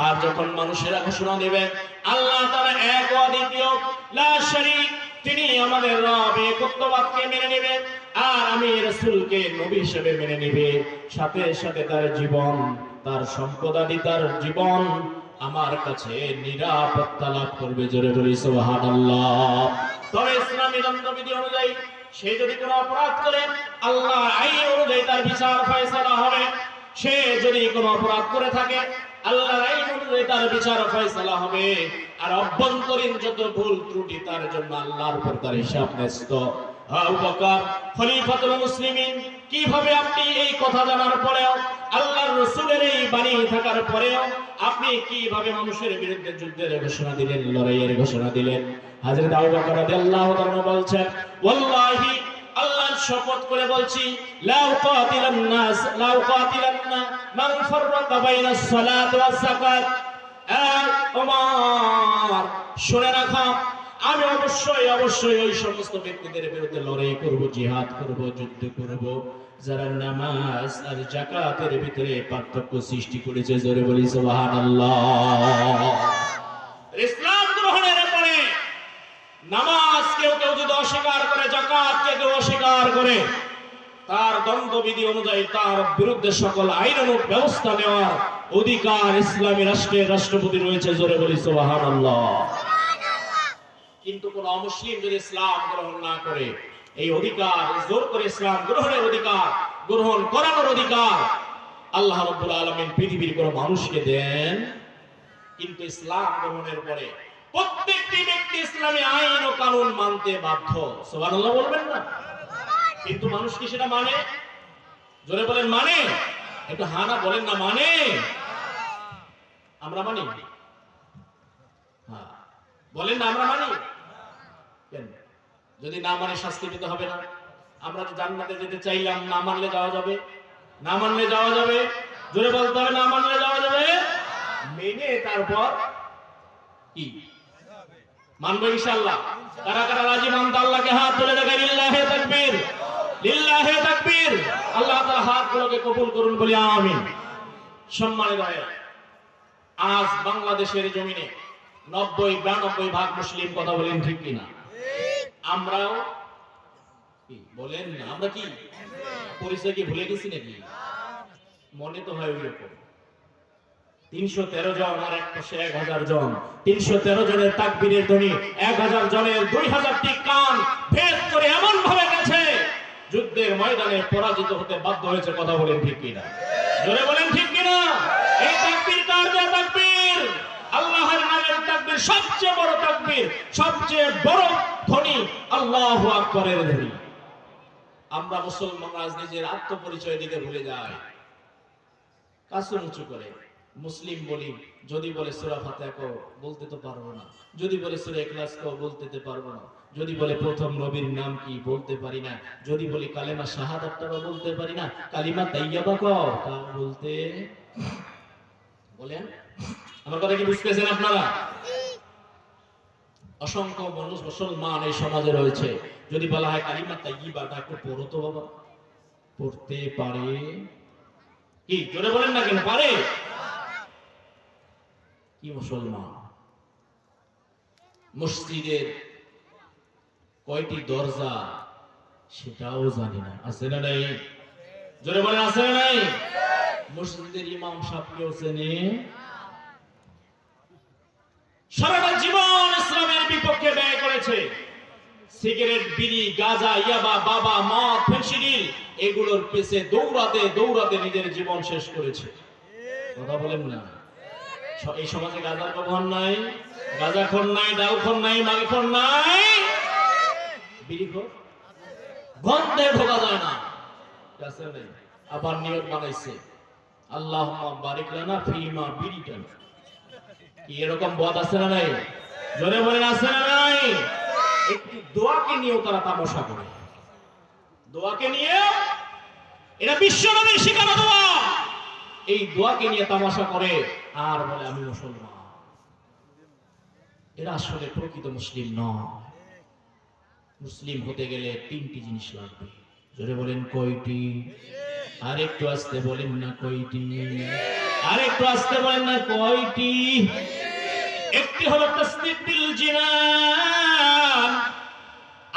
আর যখন মানুষেরা ঘোষণা দেবে আল্লাহ তাআলা এক ও দ্বিতীয়, লা শরীক, তিনি আমাদের রব, একত্ববাদকে মেনে নেবে, আর আমি রাসূলকে নবী হিসেবে মেনে নেবে, সাথে সাথে তার জীবন, তার সম্পদাদি, তার জীবন আমার কাছে নিরাপত্তা লাভ করবে। জোরে বলি সুবহানাল্লাহ। তবে ইসলামী দণ্ডবিধি অনুযায়ী সে যদি কোনো অপরাধ করে আল্লাহ আইন অনুযায়ী তার বিচার ফয়সালা হবে। সে যদি কোনো অপরাধ করে থাকে আল্লাহর আইন অনুযায়ী তার বিচার ফয়সালা হবে। আর অভ্যন্তরীণ যত ভুল ত্রুটি তার জন্য আল্লাহর উপর তার হিসাব ন্যস্ত। আবু বকর খলিফাতুল মুসলিমিন, কিভাবে আপনি এই কথা জানার পরেও, আল্লাহর রাসূলের এই বাণী থাকার পরেও আপনি কিভাবে মানুষের বিরুদ্ধে যুদ্ধের ঘোষণা দিলেন, লড়াইয়ের ঘোষণা দিলেন? হযরত আবু বকর রাদিয়াল্লাহু তাআলা বলছেন, ওয়াল্লাহি, আল্লাহর শপথ করে বলছি, লা উকাতিলান্না মান ফাররাকা বাইনাস সালাত ওয়াজ যাকাত। ওমর, শুনে রাখো, আমি অবশ্যই ওই সমস্ত ব্যক্তিদের বিরুদ্ধে লড়াই করব, জিহাদ করব, যুদ্ধ করব যারা নামাজ আর যাকাতের ভিতরে পার্থক্য সৃষ্টি করেছে। জোরে বলি সুবহানাল্লাহ। ইসলাম গ্রহণের পরে নামাজ কেউ যদি অস্বীকার করে, যাকাত কেউ অস্বীকার করে, তার দণ্ডবিধি অনুযায়ী তার বিরুদ্ধে সকল আইনানুগ ব্যবস্থা নেওয়ার অধিকার ইসলামী রাষ্ট্রের রাষ্ট্রপতি রয়েছে। জোরে বলি সুবহানাল্লাহ। কিন্তু কোন অমুসলিম যদি ইসলাম গ্রহণ না করে, এই অধিকার, জোর করে ইসলাম গ্রহণের অধিকার, গ্রহণ করানোর অধিকার আল্লাহ রাব্বুল আলামিন পৃথিবীর কোন মানুষকে দেন। কিন্তু ইসলাম গ্রহণের পরে প্রত্যেকটি ব্যক্তি ইসলামী আইন ও কানুন মানতে বাধ্য। সুবহানাল্লাহ বলবেন না? কিন্তু মানুষ কি সেটা মানে? জোরে বলেন মানে? একটু হানা বলেন না, মানে? আমরা মানি? হ্যাঁ বলেন না, আমরা মানি? কেন? যদি না মানে শাস্তি পেতে হবে না? আমরা যে জান্নাতে যেতে চাইলাম, না মানলে যাওয়া যাবে? না মানলে যাওয়া যাবে? জোরে বলতে হবে, না মানলে যাওয়া যাবে? মেনে তারপর কি মানবো ইনশাআল্লাহ। কারা কারা রাজি মানতে আল্লাহকে হাত তুলে দেখাই, লিল্লাহি তাকবীর, লিল্লাহি তাকবীর। আল্লাহ তাআলা হাতগুলোকে কবুল করুন, বলি আমিন। সম্মানিত ভাই, আজ বাংলাদেশের জমিনে 90-92% মুসলিম, কথা বলেন ঠিক কিনা? আমরাও কি বলেন না, আমরা কি পরিচয় কি ভুলে গেছি নাকি? মনে তো হয় ওইরকম। 313 জন আর এক পাশে 1000 জন, 313 জনের তাকবীরের ধ্বনি 1000 জনের 2000টি কান ভেদ করে এমন ভাবে গেছে, যুদ্ধের ময়দানে পরাজিত হতে বাধ্য হয়েছে। কথা বলেন ঠিক কিনা? জোরে বলেন ঠিক কিনা? এই তাকবীর কার দেয়া তাকবীর? আল্লাহর নামের তাকবীর, সবচেয়ে বড় তাকবীর, সবচেয়ে বড় ধ্বনি আল্লাহু আকবারের ধ্বনি। আমরা মুসলমানরা নিজের আত্মপরিচয় দিতে ভুলে যাই, কাসু উঁচু করে মুসলিম বলি। যদি বলে সূরা ফাতিহা কও, বলতে তো পারবো না। যদি বলে সূরা ইখলাস কও, বলতে তো পারবো না। যদি বলে প্রথম নবীর নাম কি, বলতে পারি না। যদি বলি কালেমা শাহাদাতটাও বলতে পারি না। কালিমা তাইয়্যিবা কও, তা বলতে বলেন। আমার কথা কি বুঝতেছেন আপনারা? অসংখ্য মানুষ মুসলমান এই সমাজে রয়েছে, যদি বলা হয় কালিমা তাইয়্যিবাটা একটু পড়ো তো বাবা, পড়তে পারে কি? জোরে বলেন না কেন? পারে কি মুসলমান? মসজিদের কয়টি দরজা সেটাও জানি না। আছে না নাই? জোরে বলেন, আছে না নাই? মসজিদের ইমাম সাহেবকেও চেনে। সারাটা জীবন ইসলামের বিপক্ষে ব্যয় করেছে। সিগারেট, বিড়ি, গাঁজা, ইয়াবা, বাবা, মদ, ফেনসিডিল, এগুলোর পেছে দৌড়াতে দৌড়াতে নিজের জীবন শেষ করেছে। কথা বলেন না? এই সমাজে গাঁজার ব্যবহার নাই, গাঁজাখোর নাই, ডালখোর নাই, মাগিখোর নাই, বিড়িখোর গন্ধে ঢোকা যায় না। আবার নিয়ত বানাইছে, আল্লাহুম্মা বারিক লানা ফিমা বিড়িটান, কি এরকম বদ আছে না নাই? জোরে বলেন আছে না নাই? একটু দোয়াকে নিয়েও তারা তামাশা করে। দোয়াকে নিয়ে, এটা বিশ্বনবীর শিখানো দোয়া, এই দোয়াকে নিয়ে তামাশা করে আর বলে আমি মুসলমান। এরা আসলে প্রকৃত মুসলিম নয়। মুসলিম হতে গেলে তিনটি জিনিস লাগবে। জোরে বলেন কয়টি? আর একটু আস্তে বলেন না কয়টি? আর একটু আস্তে বলেন না কয়টি? একটি হলো তাসদীক বিল জিনান,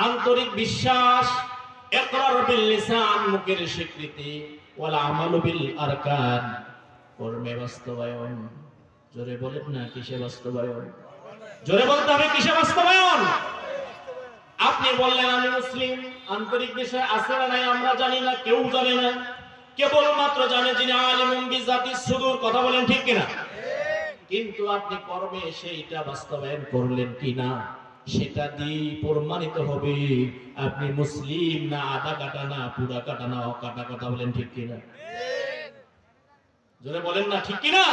আন্তরিক বিশ্বাস, ইকরার বিল লিসান, মুখের স্বীকৃতি, ওয়াল আমালু বিল আরকান, কর্মে বাস্তবায়ন। জোরে বলেন না কিসে বাস্তবায়ন? জোরে বলতে হবে কিসে বাস্তবায়ন? আপনি বললেন আমি মুসলিম, আন্তরিক বিষয় আছে না নাই আমরা জানি না, কেউ জানে না, কেবলমাত্র জানে যিনি আলিমুম বিজাতিস সুদূর। কথা বলেন ঠিক কিনা? কিন্তু আপনি কর্মে সেইটা বাস্তবায়ন করলেন কিনা সেটা দিয়ে প্রমাণিত হবে আপনি মুসলিম না আধা কাটা না পুরা কাটা না অকাটা। কথা বলেন ঠিক কিনা? জোরে বলেন না ঠিক কিনা?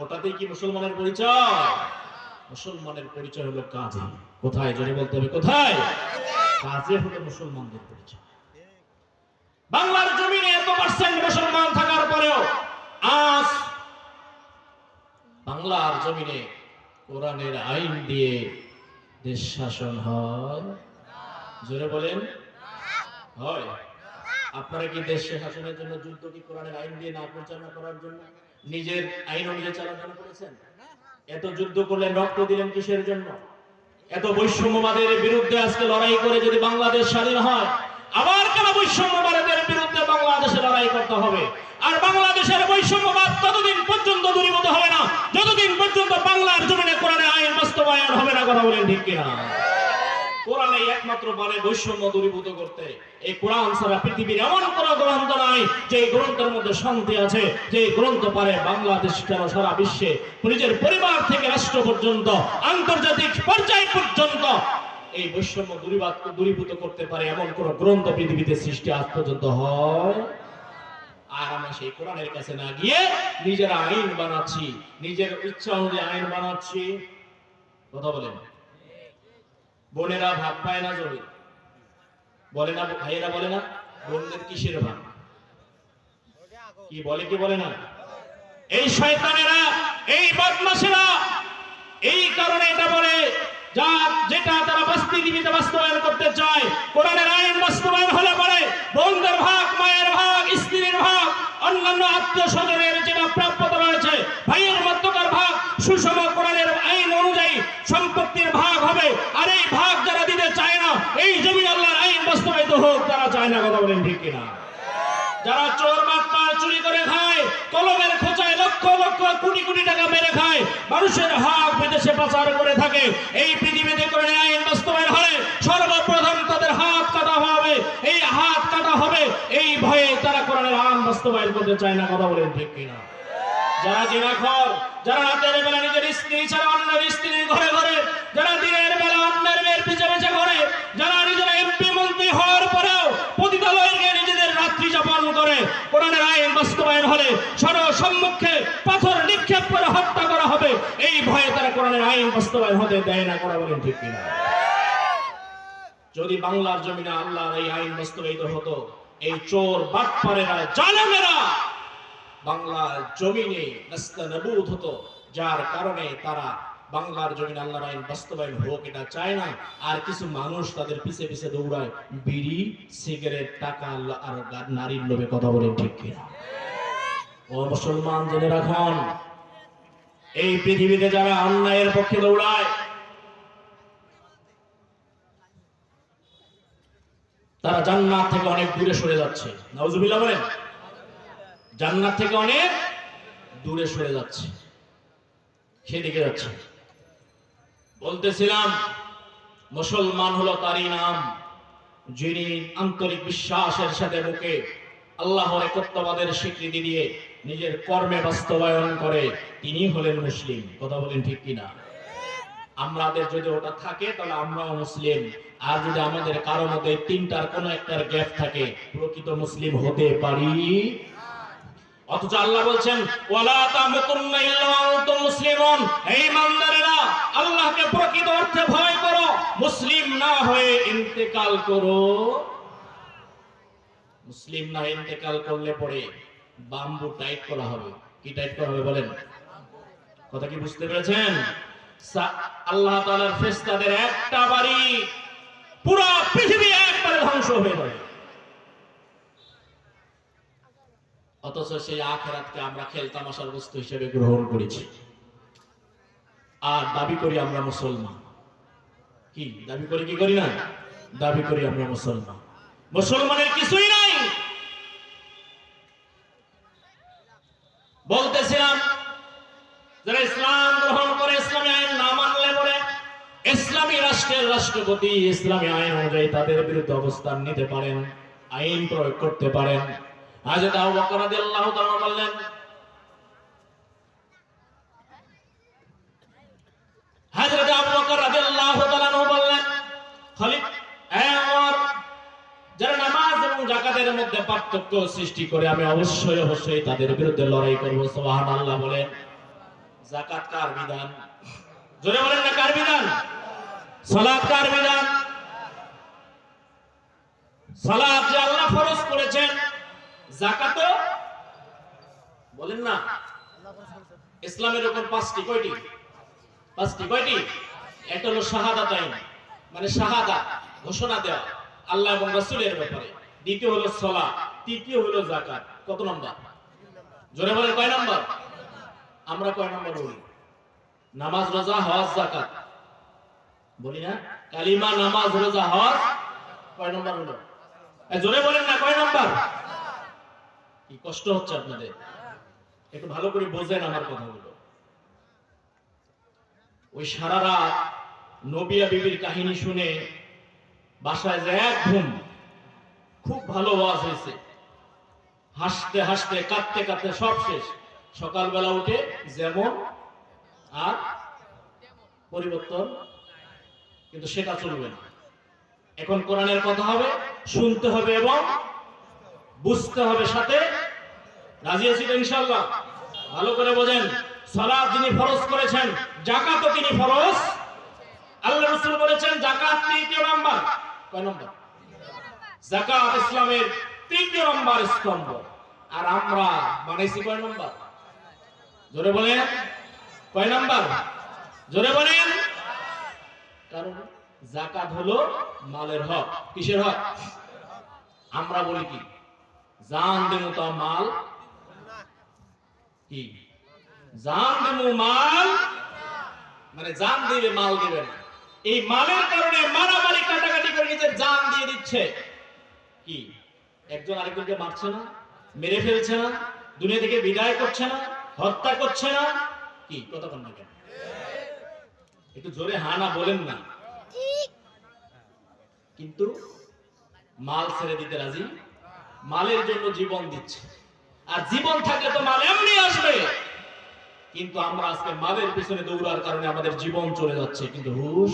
ওটাতেই কি মুসলমানের পরিচয়? মুসলমানের পরিচয় হলো কাজে। কোথায়? জোরে বলতে হবে কোথায়? কাজে হলো মুসলমানদের পরিচয়। বাংলার জমিনে এত পার্সেন্ট মুসলমান থাকার পরেও আজ বাংলার জমিনে কোরআনের আইন দিয়ে দেশ শাসন হয়? জোরে বলেন হয়? আপনারা কি দেশ শাসনের জন্য যুদ্ধ কি কোরআনের আইন দিয়ে না পরিচালনা করার জন্য, নিজের আইন অনুযায়ী চালানোর জন্য করেছেন? এত যুদ্ধ করলেন, রক্ত দিলেন কিসের জন্য? এত বৈষম্যবাদের বিরুদ্ধে আজকে লড়াই করে যদি বাংলাদেশ স্বাধীন হয়, আবার কেন বৈষম্যবাদের বিরুদ্ধে বাংলাদেশে লড়াই করতে হবে? আর বাংলাদেশের বৈষম্যবাদ ততদিন পর্যন্ত দূরীভূত হবে না যতদিন পর্যন্ত বাংলার জমিনে কোরআনের আইন বাস্তবায়ন হবে না। কথা বলেন ঠিক কিনা? কোরআন একমাত্র পারে বৈষম্য দূরীভূত করতে। এই কোরআন ছাড়া পৃথিবীর এমন কোন গ্রন্থ নাই যে গ্রন্থের মধ্যে শান্তি আছে, যে গ্রন্থ পারে বাংলাদেশ কেন সারা বিশ্বে নিজের পরিবার থেকে রাষ্ট্র পর্যন্ত আন্তর্জাতিক পর্যায় পর্যন্ত এই বৈষম্য দূরীভূত করতে পারে এমন কোন গ্রন্থ পৃথিবীতে সৃষ্টি আজ পর্যন্ত হয়? আর আমরা সেই কোরআনের কাছে না গিয়ে নিজের আইন বানাচ্ছি, নিজের ইচ্ছা অনুযায়ী আইন বানাচ্ছি। কথা বলেন। বোনেরা ভাগ পায় না জমি, বলে না? ভাইয়েরা বলে না? বোনদের কিসের ভাগ? কি বলে কি বলে না? এই শয়তানেরা, এই বদমাশেরা এই কারণে এটা বলে, যা যেটা তারা পৃথিবীতে বাস্তবায়ন করতে চায়, কোরআনের আইন বাস্তবায়ন হলে পরে বোনদের ভাগ, মায়ের ভাগ, স্ত্রীর ভাগ, অন্যান্য আত্মীয় স্বজনের যেটা প্রাপ্যতা রয়েছে, ভাইয়ের মধ্যকার ভাগ সুষম কোরআনের আইন অনুযায়ী সম্পত্তির ভাগ হবে। আর এই ভাগ যারা দিতে চায় না, এই জমি আল্লাহর আইন বাস্তবায়িত হোক তারা চায় না। কথা বলেন ঠিক কিনা? যারা চোর বাটপার চুরি করে খায়, কলমের খোঁচায় লক্ষ লক্ষ কোটি কোটি টাকা মেরে খায়, মানুষের হক বিদেশে পাচার করে থাকে, এই পৃথিবীতে কোরআনের আইন বাস্তবায়ন হলে সর্বপ্রথম তাদের হাত কাটা হবে। এই হাত কাটা হবে এই ভয়ে তারা কোরআনের আইন বাস্তবায়ন করতে চায় না। কথা বলেন ঠিক কিনা? যারা জিনাখোর, যারা রাতের বেলা নিজের স্ত্রী ছাড়া অন্যের স্ত্রীর ঘরে ঘরে, যারা দিনের বেলা অন্যের মেয়ের পিছে পিছে ঘরে, যারা নিজেরা এমপি মন্ত্রী হওয়ার পরেও পতিতালয়ে গিয়ে নিজেদের রাত্রি যাপন করে, কোরআনের আইন বাস্তবায়ন হলে সর্বসম্মুখে পাথর নিক্ষেপ করে হত্যা করা হবে, এই ভয়ে তারা কোরআনের আইন বাস্তবায়ন হতে দেয় না। কথা বলেন ঠিক কিনা? যদি বাংলার জমিনে আল্লাহর এই আইন বাস্তবায়িত হতো, এই চোর বাটপারেরা জালেমেরা বাংলার জমিনে নাস্তানাবুদ হতো, যার কারণে তারা বাংলার জমিনে আল্লাহর আইন বাস্তবায়ন হোক এটা চায় না। আর কিছু মানুষ তাদের পিছে পিছে দৌড়ায় বিড়ি, সিগারেট, টাকা আর নারীর লোভে। কথা বলেন ঠিক কিনা? ও মুসলমান জেনে রাখুন, এই পৃথিবীতে যারা অন্যায়ের পক্ষে দৌড়ায় তারা জান্নাত থেকে অনেক দূরে সরে যাচ্ছে। নাউজুবিল্লাহ বলেন। জান্নাত থেকে অনেক দূরে সরে যাচ্ছে, সেদিকে যাচ্ছে। বলতেছিলাম মুসলমান হলো তারই নাম যিনি আন্তরিক বিশ্বাসের সাথে মুখে আল্লাহর একত্ববাদের স্বীকৃতি দিয়ে নিজের কর্মে বাস্তবায়ন করে, তিনি হলেন মুসলিম। কথা বলেন ঠিক কিনা? আমাদের যদি ওটা থাকে তাহলে আমরাও মুসলিম। আর যদি আমাদের কারো মধ্যে তিনটার কোনো একটার গ্যাপ থাকে, প্রকৃত মুসলিম হতে পারি। অথচ আল্লাহ বলছেন ওয়ালা তামুতুন্না ইল্লা ওয়া আনতুম মুসলিমুন, এই ইমানদারেরা আল্লাহকে প্রকৃত অর্থে ভয় করো, মুসলিম না হয়ে ইন্তেকাল করো। মুসলিম না ইন্তেকাল করলে পরে বাম্বু টাইট করা হবে। কি টাইট করা হবে বলেন? কথা কি বুঝতে পেরেছেন? আল্লাহ তাআলার ফেরেশতাদের একটা বাড়ি পুরো পৃথিবী একবারে ধ্বংস হয়ে যাবে। অথচ সেই আখিরাতকে আমরা খেলতামাশার বস্তু হিসেবে গ্রহণ করেছি আর দাবি করি আমরা মুসলমান। কি দাবি করি? কি করি না? দাবি করি আমরা মুসলমান। মুসলমানের কিছুই নাই। বলতেছিলাম যারা ইসলাম গ্রহণ করে, ইসলামী আইন না মানলে পরে ইসলামী রাষ্ট্রের রাষ্ট্রপতি ইসলামী আইন অনুযায়ী তাদের বিরুদ্ধে অবস্থান নিতে পারেন, আইন প্রয়োগ করতে পারেন। হযরত আবু বকর রাদিয়াল্লাহু তাআলা বললেন, হযরত আবু বকর রাদিয়াল্লাহু তাআলা বললেন, খলিফা ওমর, যারা নামাজ এবং যাকাতের মধ্যে পার্থক্য সৃষ্টি করে আমি অবশ্যই তাদের বিরুদ্ধে লড়াই করব। সুবহানাল্লাহ বলেন। যাকাত কার বিধান? জোরে বলেন না, কার বিধান? সালাত কার বিধান? সালাত যে আল্লাহ ফরজ করেছেন, যাকাতও বলেন না। ইসলামের উপর পাঁচটি, কয়টি? পাঁচটি। কয়টি? একটা হলো শাহাদাতাইন, মানে শাহাদাত ঘোষণা দেওয়া আল্লাহ এবং রাসূলের ব্যাপারে। দ্বিতীয় হলো সালাত, তৃতীয় হলো যাকাত। কত নম্বর? জোরে বলেন, কয় নম্বর? আমরা কয় নম্বর বলি? নামাজ, রোজা, হজ, যাকাত বলি না? কালিমা, নামাজ, রোজা, হজ কয় নম্বর হলো? জোরে বলেন না, কয় নম্বর? কি কষ্ট হচ্ছে আপনাদের? একটু ভালো করে বোঝেন আমার কথাগুলো। ওই সারা রাত নবিয়া বিবির কাহিনী শুনে বাসায় যে এক ঘুম, খুব ভালো ওয়াজ হয়েছে, হাসতে হাসতে কাঁদতে কাঁদতে সব শেষ। সকালবেলা উঠে যেমন আর পরিবর্তন, কিন্তু সেটা চলবে না। এখন কোরআনের কথা হবে, শুনতে হবে এবং বুঝতে হবে, সাথে রাজি আছি তো ইনশাআল্লাহ? ভালো করে বোঝেন। সালাত যিনি ফরজ করেছেন, যাকাতও তিনি ফরজ। আল্লাহ রাসূল বলেছেন যাকাত তৃতীয় নাম্বার। কয় নম্বর? যাকাত ইসলামের তৃতীয় নাম্বার স্তম্ভ। আর আমরা বানাইছি কয় নাম্বার? জোরে বলেন, কয় নাম্বার? জোরে বলেন। কারণ যাকাত হলো মালের হক। কিসের হক? আমরা বলি কি জান দেবো তা মাল, কি জান দেবো মাল, মানে জান দিবে মাল দিবে না। এই মালের কারণে মারামারি কাটাকাটি করে নিজের জান দিয়ে দিচ্ছে। কি একজন আরেকজনকে মারছে না, মেরে ফেলছে না, দুনিয়া থেকে বিদায় করছে না, হত্যা করছে না? কি কথা বলেন না কেন? একটু জোরে হা না বলেন না। কিন্তু মাল ছেড়ে দিতে রাজি, মালের জন্য জীবন দিচ্ছে। আর জীবন থাকলে তো মাল এমনি আসবে। কিন্তু আমরা আজকে মালের পিছনে দৌড়ার কারণে আমাদের জীবন চলে যাচ্ছে, কিন্তু হুশ।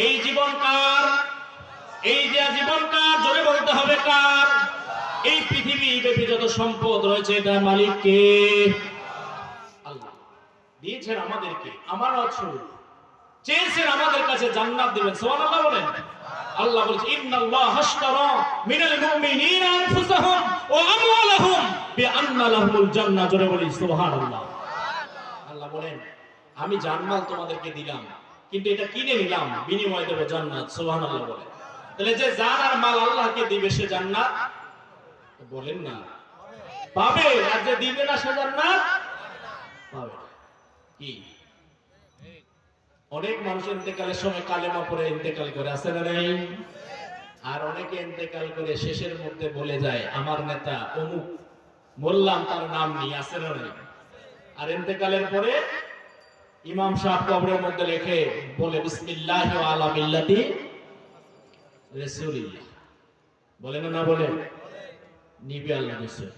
এই জীবন কার? এই যে জীবন কার? জোরে বলতে হবে কার? এই পৃথিবী ব্যাপী যত সম্পদ রয়েছে এটা মালিক কে? আল্লাহ দিয়েছেন আমাদেরকে আমানত স্বরূপ। চেয়েছেন আমাদের কাছে জান্নাত দিবেন। সুবহানাল্লাহ বলেন। আল্লাহ বলেছে ইন্নাল্লাহ হাশতারা মিনাল মুমিনিনা আনফুসাহুম ওয়া আমওয়ালাহুম বিআন্না লাহুমুল জান্নাহ। জোরে বলি সুবহানাল্লাহ। আল্লাহ বলেন আমি জান্নাত তোমাদেরকে দিলাম, কিন্তু এটা কিনে নিলাম, বিনিময়ে দেব জান্নাত। সুবহানাল্লাহ বলেন। তাহলে যে জান আর মাল আল্লাহকে দিবে সে জান্নাত বলেন না পাবে, আর যে দিবে না সে জান্নাত পাবে। কি অনেক মানুষ ইন্তেকালের সময় কালেমা পড়ে ইন্তেকাল করে, আছে না নাই? আর অনেকে ইন্তেকাল করে শেষের মধ্যে বলে যায় আমার নেতা অমুক, বললাম তার নাম নেই, আছে না নাই? আর ইন্তেকালের পরে ইমাম সাহেব কবরের মধ্যে লেখে বলে বিসমিল্লাহি ওয়া আলা মিল্লাতি রাসূলিল্লাহ। বলে না? না বলে? নিবি আল্লাহ রাসূল,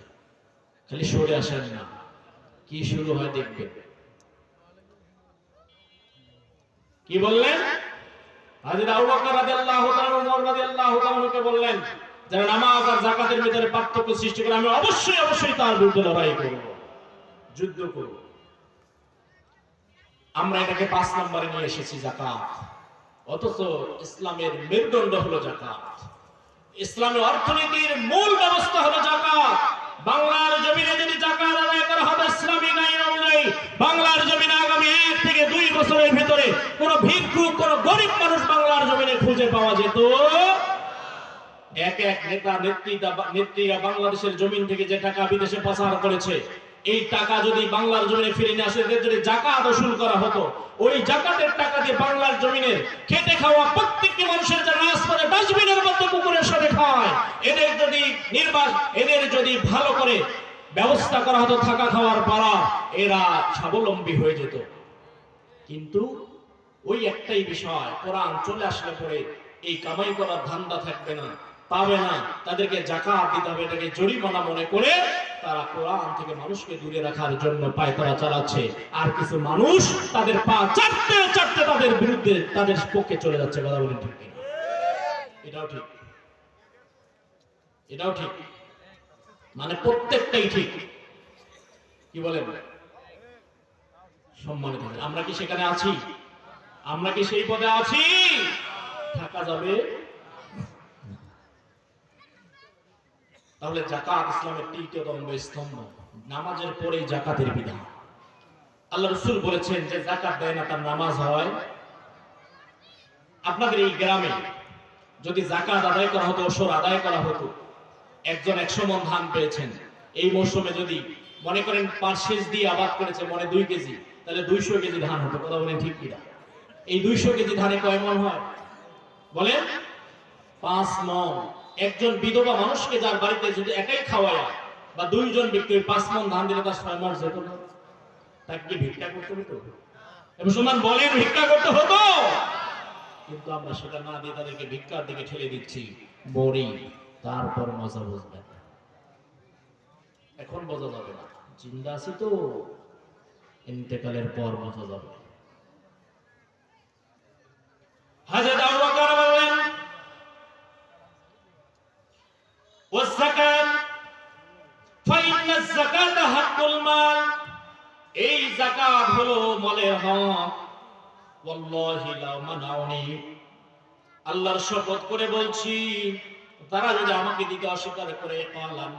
খালি সরে আসেন না, কি শুরু হয় দেখবেন। কি বললেন? হযরত আবু বকর রাদিয়াল্লাহু তাআলা, ওমর রাদিয়াল্লাহু তাআলাকে বললেন যারা নামাজ আর যাকাতের ভিতরে পার্থক্য সৃষ্টি করে আমি অবশ্যই তার বিরুদ্ধে লড়াই করব, যুদ্ধ করব। আমরা এটাকে 5 নম্বরে নিয়ে এসেছি যাকাত, অথচ ইসলামের মেরুদণ্ড হলো যাকাত। ইসলামের অর্থনীতির মূল ব্যবস্থা হলো যাকাত। বাংলার জমিনে যদি যাকাত আদায় করা হবে ইসলামিক আইন অনুযায়ী, বাংলার জমিনে আগামী 1 থেকে 2 বছরের ভিতরে কোন ভিক্ষুক, কোন গরিব মানুষ বাংলার জমিনে খুঁজে পাওয়া যেত। এক নেতা নেত্রীরা বাংলাদেশের জমিন থেকে যে টাকা বিদেশে পাচার করেছে, এই টাকা যদি বাংলার জমিনে ফিরে নিয়ে আসে, যদি যাকাত ওসুল করা হতো, ওই যাকাতের টাকা দিয়ে বাংলার জমিনের খেটে খাওয়া প্রত্যেকটি মানুষের যারা রাজপথে ডাস্টবিনের মধ্যে কুকুরের সাথে খায়, এদের যদি ভালো করে ব্যবস্থা করা হতো থাকা খাওয়ার পারা, এরা স্বাবলম্বী হয়ে যেত। কিন্তু ওই একটাই বিষয়, কোরআন চলে আসলে পরে এই কামাই করার ধান্দা থাকবে না, পাবে না, তাদেরকে যাকাত দিতে হবে, এটাকে জরিমানা মনে করে তারা কোরআন থেকে মানুষকে দূরে রাখার জন্য পায়তারা চালাচ্ছে। আর কিছু মানুষ তাদের পা চাটতে চাটতে তাদের বিরুদ্ধে, তাদের পক্ষে চলে যাচ্ছে। কথা বলেন ঠিক কিনা? এটাও ঠিক, এটাও ঠিক, মানে প্রত্যেকটাই ঠিক। কি বলেন সম্মানিত? আমরা কি সেখানে আছি? আমরা কি সেই পদে আছি? থাকা যাবে। তাহলে যাকাত ইসলামের 3টি স্তম্ভ। নামাজের পরেই যাকাতের বিধান। আল্লাহ রাসূল বলেছেন যে যাকাত দেয় না তার নামাজ হয়। আপনাদের এই গ্রামে যদি যাকাত আদায় করা হতো, ওসর আদায় করা হতো, একজন 100 মণ ধান পেয়েছেন, এই মৌসুমে যদি মনে করেন পারশেষ দিয়ে আবাদ করেছে মনে 2 কেজি, তাহলে 200 কেজি ধান হতো। কথা বলেন ঠিক কিনা? এই 200 কেজি ধানে কয় মণ হয় বলেন? 5 মণ। একজন বিধবা মানুষকে যার বাড়িতে যদি একাই খাওয়ায় বা 2 জন ব্যক্তি 5 মণ ধান দিলে তার 6 মাস যেত না? তাকে ভিক্ষা করতে হতো? মুসলমান বলেন ভিক্ষা করতে হতো? কিন্তু আমরা সেটা না দিয়ে তাদেরকে ভিক্ষার দিকে ঠেলে দিচ্ছি। বড়ি, তারপর মজা বুঝবেন। এখন বোঝা যাবে না, জিন্দা আছি তো, ইন্তেকালের পর বোঝা যাবে। হযরত আবু বকর বললেন ওয়াস-যাকাত ফাইন্না আয-যাকাতা হাক্কুল মাল, এই যাকাত হলো মালের হক। ওয়াল্লাহি লা মানাউনি, আল্লাহর শপথ করে বলছি, তারা যদি আমাকে দিতে অস্বীকার করে, আলাম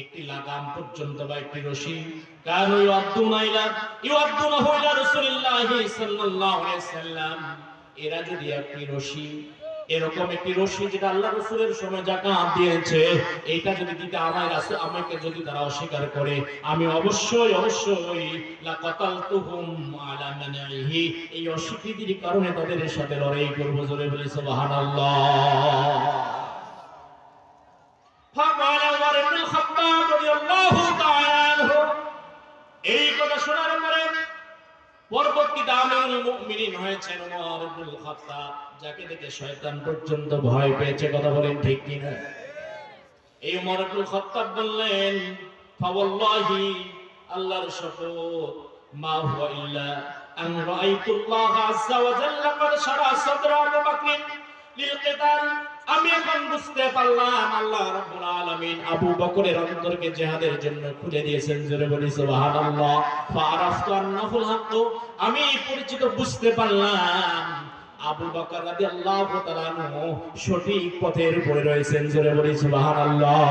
একটি লাগাম পর্যন্ত বা একটি রশি, কারু ইউআদ্দুনা ইলা রাসূলিল্লাহি সাল্লাল্লাহু আলাইহি সাল্লাম, এরা যদি একটি রশি, এরকম একটি রশি যেটা আল্লাহ রাসূলের সময় যাকাত দিয়েছে, এইটা যদি দিতে আমাকে যদি তারা অস্বীকার করে, আমি অবশ্যই লা কাতালতুহুম আলা মানইহি, এই অস্বীকৃতির কারণে তাদের সাথে লড়াই করব। জোরে বলি সুবহানাল্লাহ। ফাকাল ওমর ইবনে খাত্তাব রাদিয়াল্লাহু তাআলা আনহু, এই কথা শোনার পরে পরবর্তীতে আমিরুল মুমিনিন হয়েছেন ওমর ইবনে খাত্তাব, যাকে দেখে শয়তান পর্যন্ত ভয় পেয়েছে। কথা বলেন ঠিক কিনা? এই ওমর ইবনে খাত্তাব বললেন, ফাওয়াল্লাহি, আল্লাহর শপথ, মা হুয়া ইল্লা আন রাআইতুল্লাহ আযজা ওয়া জাল্লা ক্বাদ শারা সাদরা আবু বকর লিল কিতাল, আমি এখন বুঝতে পারলাম আল্লাহ রাব্বুল আলামিন আবু বকরের অন্তরকে জিহাদের জন্য খুলে দিয়েছেন। জোরে বলি সুবহানাল্লাহ। ফারাফতু আন্নাহুল হক, আমি পরিচিত বুঝতে পারলাম আবু বকর রাদিয়াল্লাহু তাআলা আনহু সঠিক পথের উপরে রয়েছেন। জোরে বলি সুবহানাল্লাহ।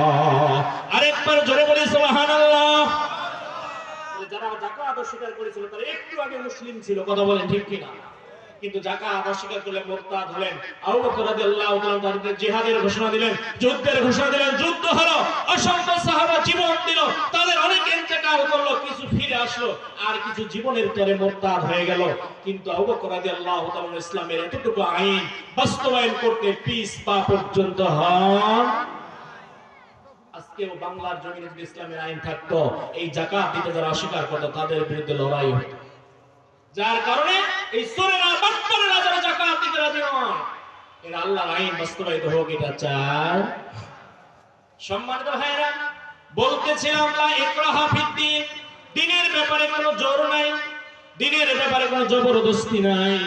আরেকবার জোরে বলি সুবহানাল্লাহ। যারা যাকাত অস্বীকার করেছিল তারা একটু আগে মুসলিম ছিল। কথা বলেন ঠিক কিনা? কিন্তু যাকাত অস্বীকার করলে মুরতাদ হলেন। আবু বকর রাদিয়াল্লাহু তাআলা তাদেরকে জিহাদের ঘোষণা দিলেন, যুদ্ধের ঘোষণা দিলেন। যুদ্ধ হলো, অসংখ্য সাহাবা জীবন দিল, তাদের অনেক ইন্তেকাল করলো, কিছু ফিরে আসলো, আর কিছু জীবনের তরে মুরতাদ হয়ে গেল। কিন্তু আবু বকর রাদিয়াল্লাহু তাআলা ইসলামের এতটুকু আইন বাস্তবায়ন করতে পিস পা পর্যন্ত হন। আজকেও বাংলার জমিনে যদি ইসলামের আইন থাকতো, এই যাকাত দিতে যারা অস্বীকার করতো তাদের বিরুদ্ধে লড়াই হতো। যার কারণে এই সুরেরা বাটপারেরা যারা যাকাত দিতে রাজি নয়, এরা আল্লাহর আইন বাস্তবায়িত হোক এটা চায়। সম্মানিত ভাইরা, বলতেছিলাম লা ইকরাহা ফিদ্দিন, দ্বীনের ব্যাপারে কোনো জোর নাই, দ্বীনের ব্যাপারে কোনো জবরদস্তি নাই।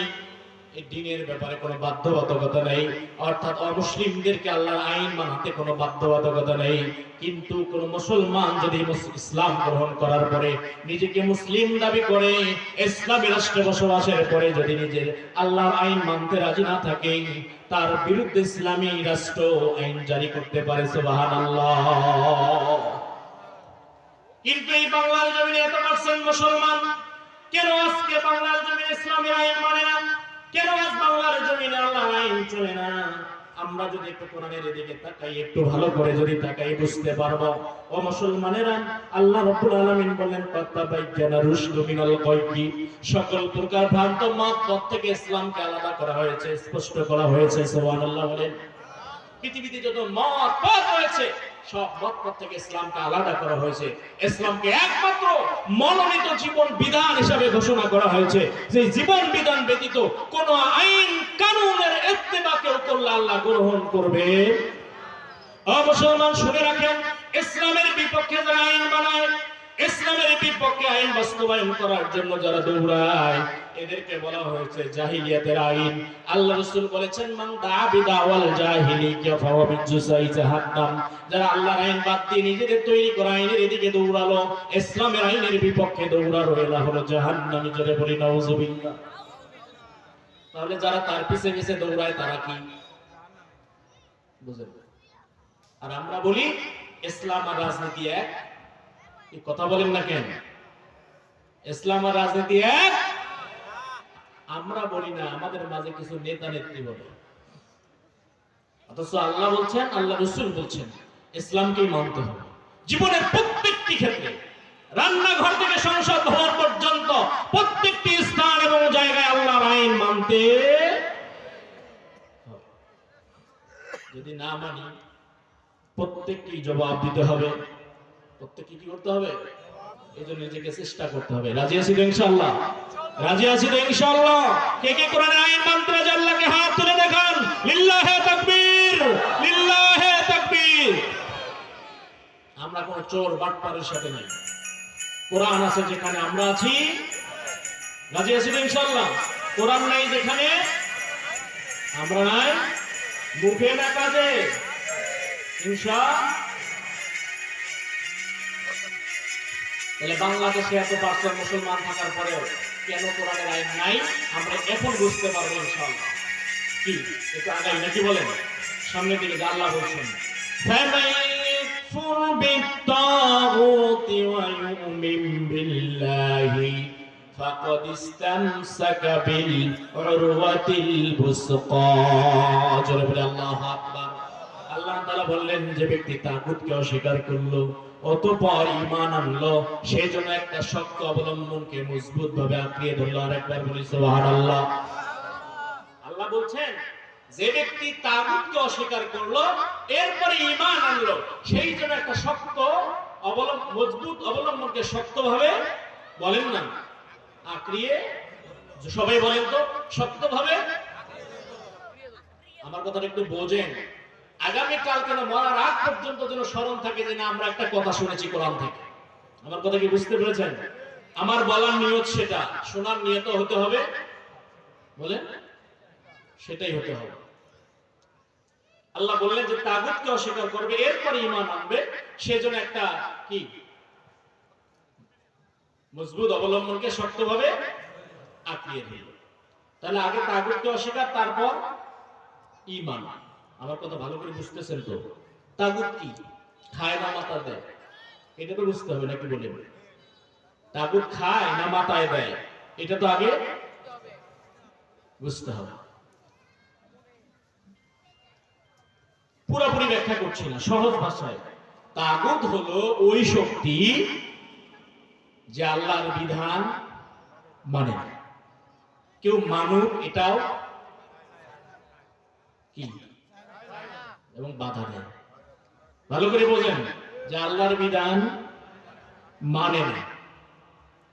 এই দ্বীনের ব্যাপারে কোনো বাধ্যবাধকতা নেই, অর্থাৎ অমুসলিমদেরকে আল্লাহর আইন মানতে কোনো বাধ্যবাধকতা নেই। কিন্তু কোন মুসলমান যদি ইসলাম গ্রহণ করার পরে নিজেকে মুসলিম দাবি করে, ইসলামী রাষ্ট্রে বসবাসের পরে যদি নিজের আল্লাহর আইন মানতে রাজি না থাকে, তার বিরুদ্ধে ইসলামী রাষ্ট্র আইন জারি করতে পারে। সুবহানাল্লাহ। কিন্তু এই বাংলার জমিনে এত পার্সেন্ট মুসলমান, কেন আজকে বাংলার জমিনে ইসলামী আইন মানে না? কেন আজ বাংলার জমিনে আল্লাহর আইন চলে না? আমরা যদি একটু কোরআনের দিকে তাকাই, একটু ভালো করে যদি তাকাই, বুঝতে পারবো ও মুসলমানেরা, আল্লাহ রাব্বুল আলামিন বলেন ফাতাবায়্যানা রুশদু মিনাল গায়বি, সকল প্রকার ভ্রান্ত মত থেকে ইসলামকে আলাদা করা হয়েছে, স্পষ্ট করা হয়েছে। সুবহানাল্লাহ বলেন। পৃথিবীতে যত মত পথ রয়েছে সব মত পথ থেকে ইসলামকে আলাদা করা হয়েছে। ইসলামকে একমাত্র মনোনীত জীবন বিধান হিসাবে ঘোষণা করা হয়েছে, যে জীবন বিধান ব্যতীত কোন আইন কানুনের ইত্তেবা কেউ করলে আল্লাহ গ্রহণ করবে। মুসলমান শুনে রাখেন, ইসলামের বিপক্ষে যারা আইন বানায়, ইসলামের বিপক্ষে আইন বাস্তবায়ন করার জন্য যারা দৌড়ায়, এদেরকে বলা হয়েছে জাহিলিয়াতের আইন। আল্লাহ রাসূল বলেছেন মান দা'a বিদাওয়াল জাহিলিয়া ফাওয়া বিজুসাই জাহান্নাম, যারা আল্লাহর আইন বাদ দিয়ে নিজেদের তৈরি করা আইনের এদিকে দৌড়ালো, ইসলামের আইনের বিপক্ষে দৌড়ালো, এরা হলো জাহান্নামী। জোরে বলি নাউজুবিল্লাহ। তাহলে যারা তার পিছে পিছে দৌড়ায় তারা কি বুঝেন? আর আমরা বলি ইসলাম আর রাজনীতি এক। এই কথা বলেন না কেন? ইসলাম আর রাজনীতি এক। আমরা বলি না, আমাদের মাঝে কিছু নেতা নেত্রী বলে। অথচ আল্লাহ বলছেন, আল্লাহ রাসূল বলছেন ইসলামকেই মানতে হবে জীবনের প্রত্যেকটি ক্ষেত্রে, রান্নাঘর থেকে সংসদ ভবন পর্যন্ত প্রত্যেকটি স্থান এবং জায়গায় আল্লাহর আইন মানতে হবে। যদি না মানি প্রত্যেককে জবাব দিতে হবে। প্রত্যেককে কি করতে হবে? এই জন্য নিজেকে চেষ্টা করতে হবে। রাজি আছি তো ইনশাআল্লাহ? রাজি আছি তো ইনশাআল্লাহ? কে কে কোরআনের আইন মানতে রাজি? আল্লাহকে হাত তুলে দেখান। লিল্লাহে তাকবীর, লিল্লাহে তাকবীর। আমরা কোন চোর বাটপারের সাথে নাই। কোরআন আছে যেখানে আমরা আছি। রাজি আছি তো ইনশাআল্লাহ? কোরআন নাই যেখানে আমরা নাই, মুখে না কাজে ইনশাআল্লাহ। তাহলে বাংলাদেশে এত পার্সেন্ট মুসলমান থাকার পরেও কেন কোরআনের আইন নাই, আমরা এখন বুঝতে পারবো ইনশাআল্লাহ। কি একটু আগাই নাকি বলেন? সামনের দিকে আল্লাহ বলছেন ফামাইয়াকফুর বিত্তাগুতি ওয়া ইউমিন বিল্লাহি ফাকাদ ইসতামসাকা বিল উরওয়াতিল বুসকা। জোরে বলে আল্লাহু আকবার। আল্লাহ তাআলা বললেন যে ব্যক্তি তাগুতকে অস্বীকার করলো, অতঃপর ঈমান আনলো, সেই জন্য একটা শক্ত অবলম্বনকে মজবুত ভাবে আঁকড়িয়ে ধরলো। আর একবার বলি সুবহানাল্লাহ। আল্লাহ বলছেন যে ব্যক্তি তাগুতকে অস্বীকার করলো, এরপরে ঈমান আনলো, সেই জন্য একটা শক্ত মজবুত অবলম্বনকে শক্তভাবে বলেন না আঁকড়িয়ে, সবাই বলেন তো শক্তভাবে। আমার কথাটা একটু বোঝেন। আগামী কাল কেন মরার আগ পর্যন্ত যেন স্মরণ থাকে যে না আমরা একটা কথা শুনেছি কোরআন থেকে। আমার কথা কি বুঝতে পেরেছেন? আমার বলার নিয়ত সেটা, শোনার নিয়ত হতে হবে, বলেন সেটাই হতে হবে। আল্লাহ বললেন যে তাগুতকে অস্বীকার করবে, এরপরে ঈমান আনবে, সেজন্য একটা কি মজবুত অবলম্বনকে শক্তভাবে আঁকড়িয়ে ধরবে। তাহলে আগে তাগুতকে অস্বীকার, তারপর ঈমান। আমার কথা ভালো করে বুঝতেছেন তো? তাগুত কি? খায় না মাথা দেয়, এটা তো বুঝতে হবে নাকি বলে? তাগুত খায় না মাথায় দেয়, এটা তো আগে বুঝতে হবে। পুরোপুরি ব্যাখ্যা করছি না, সহজ ভাষায় তাগুত হলো ওই শক্তি যে আল্লাহর বিধান মানে না। কেউ মানুক এটাও কি এবং বাধা দেয়। ভালো করে বোঝেন যে আল্লাহর বিধান মানে না,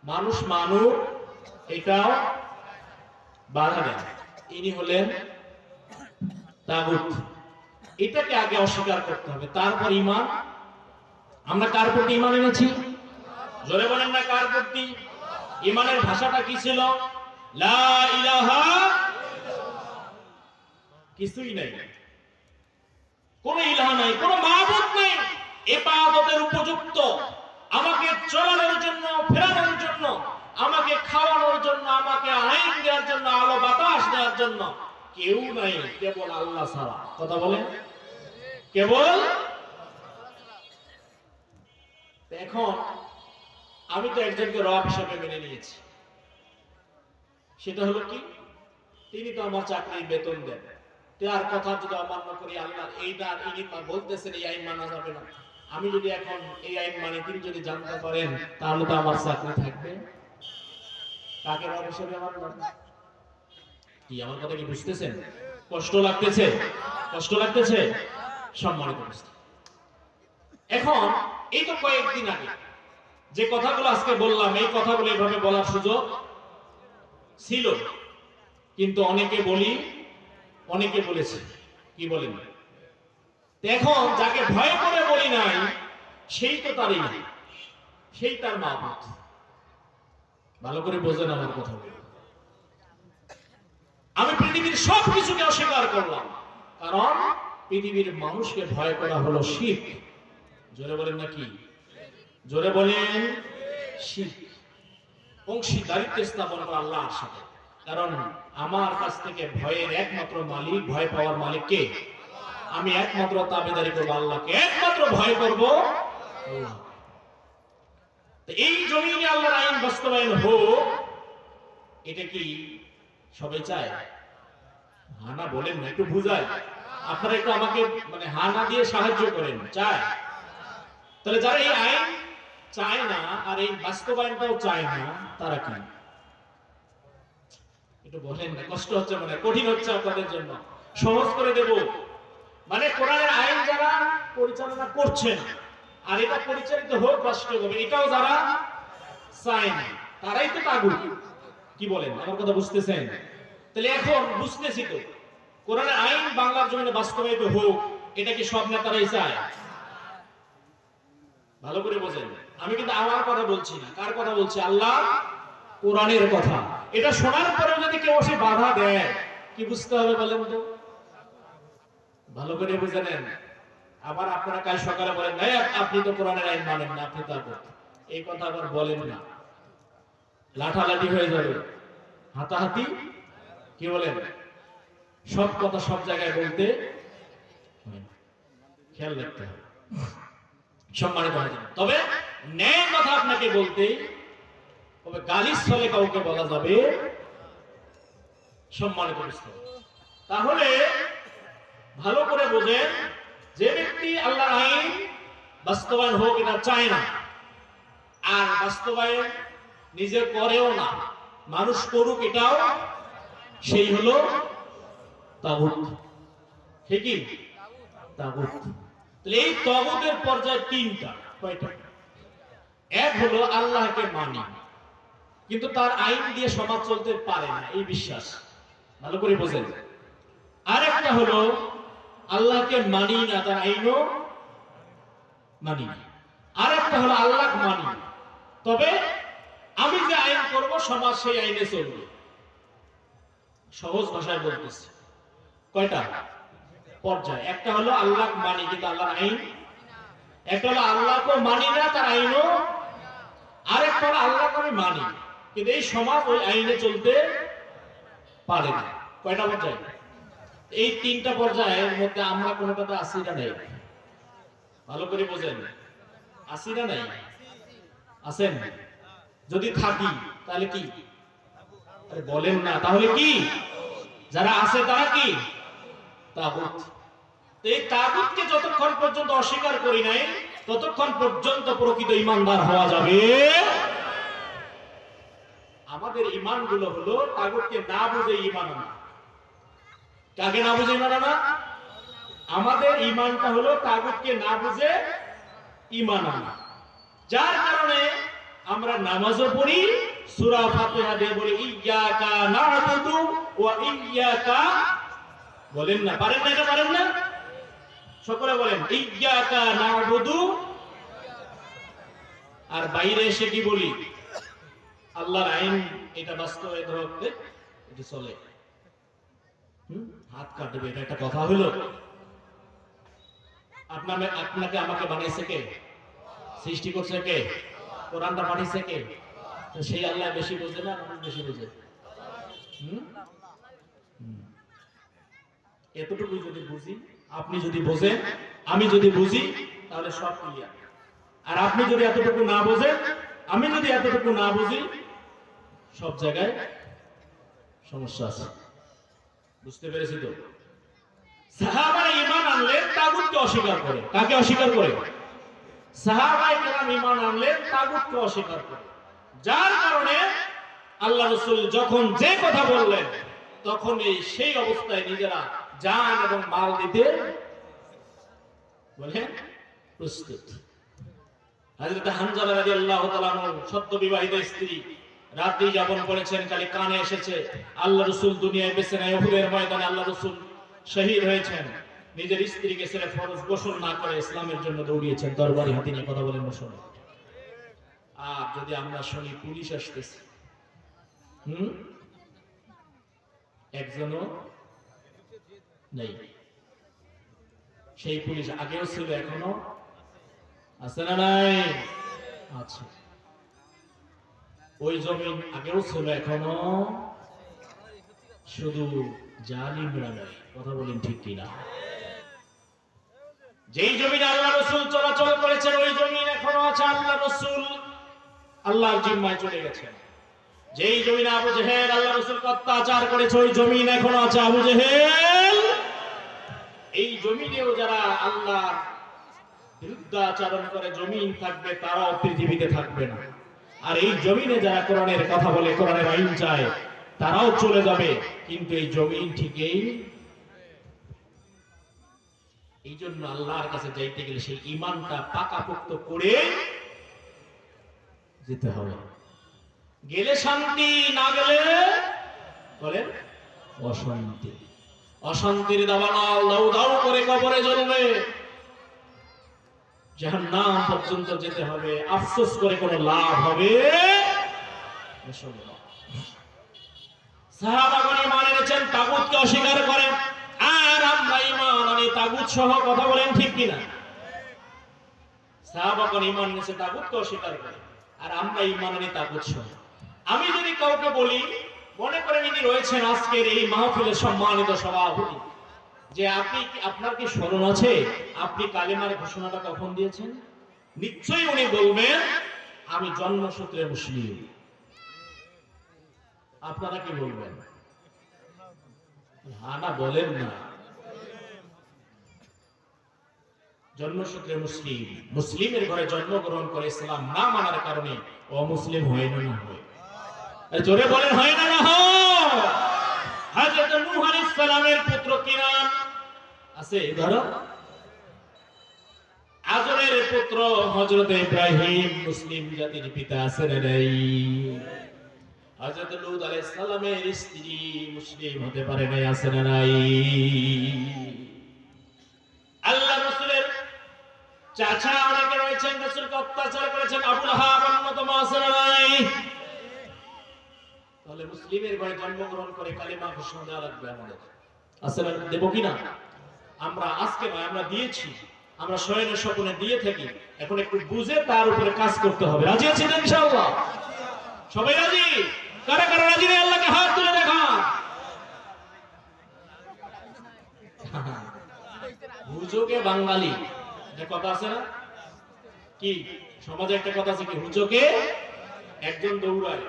মানুষ মানুক এটাও বাধা দেয়। ইনি হলেন তাগুত। এটাকে আগে অস্বীকার করতে হবে, তারপর ঈমান। আমরা কার প্রতি ঈমান এনেছি? জোরে বলেন না কার প্রতি? ঈমানের ভাষাটা কি ছিল? লা ইলাহা কিছুই নাই, কোন ইলাহ নাই, কোন মাবুদ নাই ইবাদতের উপযুক্ত, আমাকে চলানোর জন্য, ফেরানোর জন্য, আমাকে খাওয়ানোর জন্য, আমাকে আইন দেওয়ার জন্য, আলো বাতাস দেওয়ার জন্য কেউ নাই, কেবল আল্লাহ ছাড়া। কথা বলেন, কেবল। এখন আমি তো একজনকে রব হিসেবে মেনে নিয়েছি, সেটা হলো কি, তিনি তো আমার চাকরির বেতন দেন, তার কথা যদি অমান্য করি, আল্লাহ এইটা ইনি বলতেছেন এই আইন মানা যাবে না, আমি যদি এখন এই আইন মানে তিনি যদি জানতে পারেন, তাহলে তো আমার চাকরি থাকবে। কাকে রব হিসেবে মানলাম? কি আমার কথা কি বুঝতেছেন? কষ্ট লাগতেছে? কষ্ট লাগতেছে? সম্মানিত উপস্থিতি, এখন এই তো কয়েকদিন আগে যে কথাগুলো আজকে বললাম, এই কথাগুলো এভাবে বলার সুযোগ ছিল, কিন্তু অনেকে বলি, অনেকে বলেছে, কি বলেন? এখন যাকে ভয় করে বলি নাই, সেই তো তারই নাই, সেই তার মাবুদ। ভালো করে বোঝেন আমার কথা। আমি পৃথিবীর সব কিছুকে অস্বীকার করলাম, কারণ পৃথিবীর মানুষকে ভয় করা হলো শিরক। জোরে বলেন নাকি? জোরে বলেন, শিরক, অংশীদারিত্ব স্থাপন করা আল্লাহর সাথে। কারণ আমার কাছ থেকে ভয়ের একমাত্র মালিক, ভয় পাওয়ার মালিক কে? আমি একমাত্র তাবেদারি করবো আল্লাহকে, একমাত্র ভয় করব আল্লাহ। এই জমিনে আল্লাহর আইন বাস্তবায়ন হোক, এটা কি সবাই চায়? হানা বলেন না, একটু বুঝায়, আপনারা একটু আমাকে মানে হানা দিয়ে সাহায্য করেন। চায়? তাহলে যারা এই আইন চায় না আর এই বাস্তবায়নটাও চায় না, তারা কি? একটু বলেন না, কষ্ট হচ্ছে, মানে কঠিন হচ্ছে আপনাদের জন্য, সহজ করে দেব। মানে কোরআনের আইন যারা পরিচালনা করছেন, আর এটা পরিচালিত হোক রাষ্ট্রীয়ভাবে, এটাও যারা চায় না, তারাই তো তাগুত। কি বলেন, আমার কথা বুঝতেছেন? তাহলে এখন বুঝতেছি তো, কোরআনের আইন বাংলার জমিনে বাস্তবায়িত হোক, এটা কি সব নেতারাই চায়? ভালো করে বোঝেন, আমি কিন্তু আমার কথা বলছি না, কার কথা বলছি? আল্লাহ কোরআনের কথা। এটা শোনার পরে যদি কেউ এসে বাধা দেয়, কি বুঝতে হবে বলেন তো? ভালো করে বুঝে নেন। আবার আপনারা কাল সকালে বলেন, নাই আপনি তো কোরআনের আইন মানেন না, আপনি তাগুত, এই কথা আবার বলেন না, লাঠালাঠি হয়ে যাবে, হাতাহাতি। কি বলেন? সব কথা সব জায়গায় বলতে খেয়াল রাখতে হবে, সম্মানিত হয়। তবে ন্যায় কথা আপনাকে বলতে, তবে গালির ছলে কাউকে বলা যাবে, সম্মানিত বুঝতে। তাহলে ভালো করে বোঝেন, যে ব্যক্তি আল্লাহর আইন বাস্তবায়ন হোক এটা চায় না, আর বাস্তবায়ন নিজে করেও না, মানুষ করুক এটাও, সেই হলো তাগুত। ঠিকই? তাগুত। তাহলে এই তাগুতের পর্যায় তিনটা। কয়টা? এক হলো আল্লাহকে মানি, কিন্তু তার আইন দিয়ে সমাজ চলতে পারে না, এই বিশ্বাস। ভালো করে বোঝেন। আরেকটা হলো আল্লাহকে মানি না, তার আইনও মানি না। আরেকটা হলো আল্লাহ মানি, তবে আমি যে আইন করব সমাজ সেই আইনে চলবে। সহজ ভাষায় বলতেছি, কয়টা পর্যায়? একটা হলো আল্লাহ মানি কিন্তু আল্লাহর আইন, একটা হলো আল্লাহকে মানি না, তার আইনও, আরেকটা হলো আল্লাহকে আমি মানি কিন্তু এই সমাজ ওই আইনে চলতে পারে না। কয়টা পর্যায়? এই তিনটা পর্যায়ের মধ্যে আমরা কোনোটাতে আছি না নাই? ভালো করে বোঝেন, আছি না নাই? আছেন? যদি থাকি তাহলে কি? আরে বলেন না, তাহলে কি? যারা আছে তারা কি? তাগুত। এই তাগুতকে যতক্ষণ পর্যন্ত অস্বীকার করি নাই, ততক্ষণ পর্যন্ত প্রকৃত ঈমানদার হওয়া যাবে। আমাদের ঈমানগুলো হলো তাগুতকে না বুঝে ঈমান আনা। কাকে না বুঝে ঈমান আনা? আমাদের ঈমানটা হলো তাগুতকে না বুঝে ঈমান আনা। যার কারণে আমরা নামাজও পড়ি, সূরা ফাতিহা দিয়ে বলি ইয়্যাকা না'বুদু ওয়া ইয়্যাকা, বলেন না, পারেন না? এটা পারেন না? সকলে বলেন ইয়্যাকা না'বুদু। আর বাইরে এসে কি বলি? আল্লাহর আইন এটা বাস্তবায়িত হতে এটা চলে। হাত কাটবে, এটা একটা কথা হলো? আপনাকে আমাকে বানিয়েছে কে? সৃষ্টি করছে কে? কোরআনটা পাঠিয়েছে কে? তো সেই আল্লাহ বেশি বোঝে না মানুষ বেশি বোঝে? এতটুকু যদি বুঝি, আপনি যদি বোঝেন, আমি যদি বুঝি, তাহলে সব ক্লিয়ার। আর আপনি যদি এতটুকু না বোঝেন, আমি যদি এতটুকু না বুঝি, সব জায়গায় সমস্যা আছে। বুঝতে পেরেছি তো? সাহাবায়ে ঈমান আনলেন, তাগুতকে অস্বীকার করে। কাকে অস্বীকার করে? সাহাবায়ে কেরাম ঈমান আনলেন, তাগুতকে অস্বীকার করে। যার কারণে আল্লাহ রাসূল যখন যে কথা বললেন, তখন সেই অবস্থায় নিজেরা জান এবং মাল দিতে বলেন প্রস্তুত। হযরত হানজালা রাদিয়াল্লাহু তাআলা সদ্য বিবাহিত স্ত্রী, রাত্রি যাপন করেছেন, খালি কানে এসেছে আল্লাহ রাসূল দুনিয়ায় বেঁচে নাই, উহুদের ময়দানে আল্লাহ রাসূল শহীদ হয়েছেন। নিজের স্ত্রীকে ছেড়ে ফরজ গোসল না করে ইসলামের জন্য দৌড়িয়েছেন, তরবারি হাতে নিয়ে কথা বলেন মুসলমান। আর যদি আমরা শুনি পুলিশ আসতেছে, একজনও নেই। সেই পুলিশ আগেও ছিল, এখনো আছে না নাই? আছে। ওই জমিন আগেও ছিল, এখনো শুধু জালিমরা নয়। কথা বলেন ঠিক কিনা? যেই জমিনে আল্লাহ রাসূল চলাচল করেছেন, ওই জমিন এখনো আছে। আল্লাহ রাসূল আল্লাহর জিম্মায় চলে গেছেন। যেই জমিনে আবু জেহেল আল্লাহ রাসূলকে অত্যাচার করেছে, ওই জমিন এখনো আছে। আবু জেহেল, এই জমিনেও যারা আল্লাহর বিরুদ্ধাচরণ করে জমিন থাকবে, তারাও পৃথিবীতে থাকবে না। আর এই জমিনে যারা কোরআনের কথা বলে, কোরআনের আইন চায়, তারাও চলে যাবে, কিন্তু এই জমিন ঠিকই। এই জন্য আল্লাহর কাছে যাইতে গেলে সেই ঈমানটা পাকাপোক্ত করে যেতে হবে। গেলে শান্তি, না গেলে বলেন অশান্তি। অশান্তির দাবানল দাউ দাউ করে কবরে জ্বলবে, জাহান্নাম পর্যন্ত যেতে হবে। আফসোস করে কোনো লাভ হবে না। সাহাবাগণ ঈমান এনেছেন, তাগুতকে অস্বীকার করেন। আর আমরা ঈমান আনি তাগুত সহ। কথা বলেন ঠিক কিনা? সাহাবাগণ ঈমান এনেছে, তাগুতকে অস্বীকার করে, আর আমরা ঈমান আনি তাগুত সহ। আমি যদি কাউকে বলি, মনে করেন ইনি রয়েছেন আজকের এই মাহফিলের সম্মানিত সভাপতি, যে আপনার কি স্মরণ আছে আপনি কালেমার ঘোষণাটা কখন দিয়েছেন? নিশ্চয়ই উনি বলবেন আমি জন্মসূত্রে মুসলিম। আপনারা কি বলবেন? হ্যাঁ না বলেন না। জন্মসূত্রে মুসলিম, মুসলিমের ঘরে জন্মগ্রহণ করে ইসলাম না মানার কারণে অমুসলিম হয় না হয়? জোরে বলেন হয় না না হয়? হযরত নূহ আলাইহিস সালামের পুত্র কি নাম আছে? ধরো আজরের পুত্র হযরত ইব্রাহিম, মুসলিম জাতির পিতা আছে না নাই? হযরত লূত আলাইহিস সালামের স্ত্রী মুসলিম হতে পারে নাই, আছে না নাই? আল্লাহ রাসূলের চাচা অনেকে রয়েছেন, রাসূলকে অত্যাচার করেছেন, আবু লাহাব অন্যতম, আছে না নাই? তাহলে মুসলিমের ঘরে জন্মগ্রহণ করে কালিমা ঘোষণা দেওয়া লাগবে আমাদের, আছে না? দেব কিনা? আমরা আজকে নয়, আমরা দিয়েছি, আমরা শয়নে স্বপ্নে দিয়ে থাকি। এখন একটু বুঝে তার উপরে কাজ করতে হবে। রাজি আছেন ইনশাআল্লাহ? সবাই রাজি? কারা কারা রাজি নেই আল্লাহকে হাত তুলে দেখান। হুজুকে বাঙালি, একটা কথা আছে না? কি সমাজে একটা কথা আছে কি, হুজুকে একজন দৌড়ায়,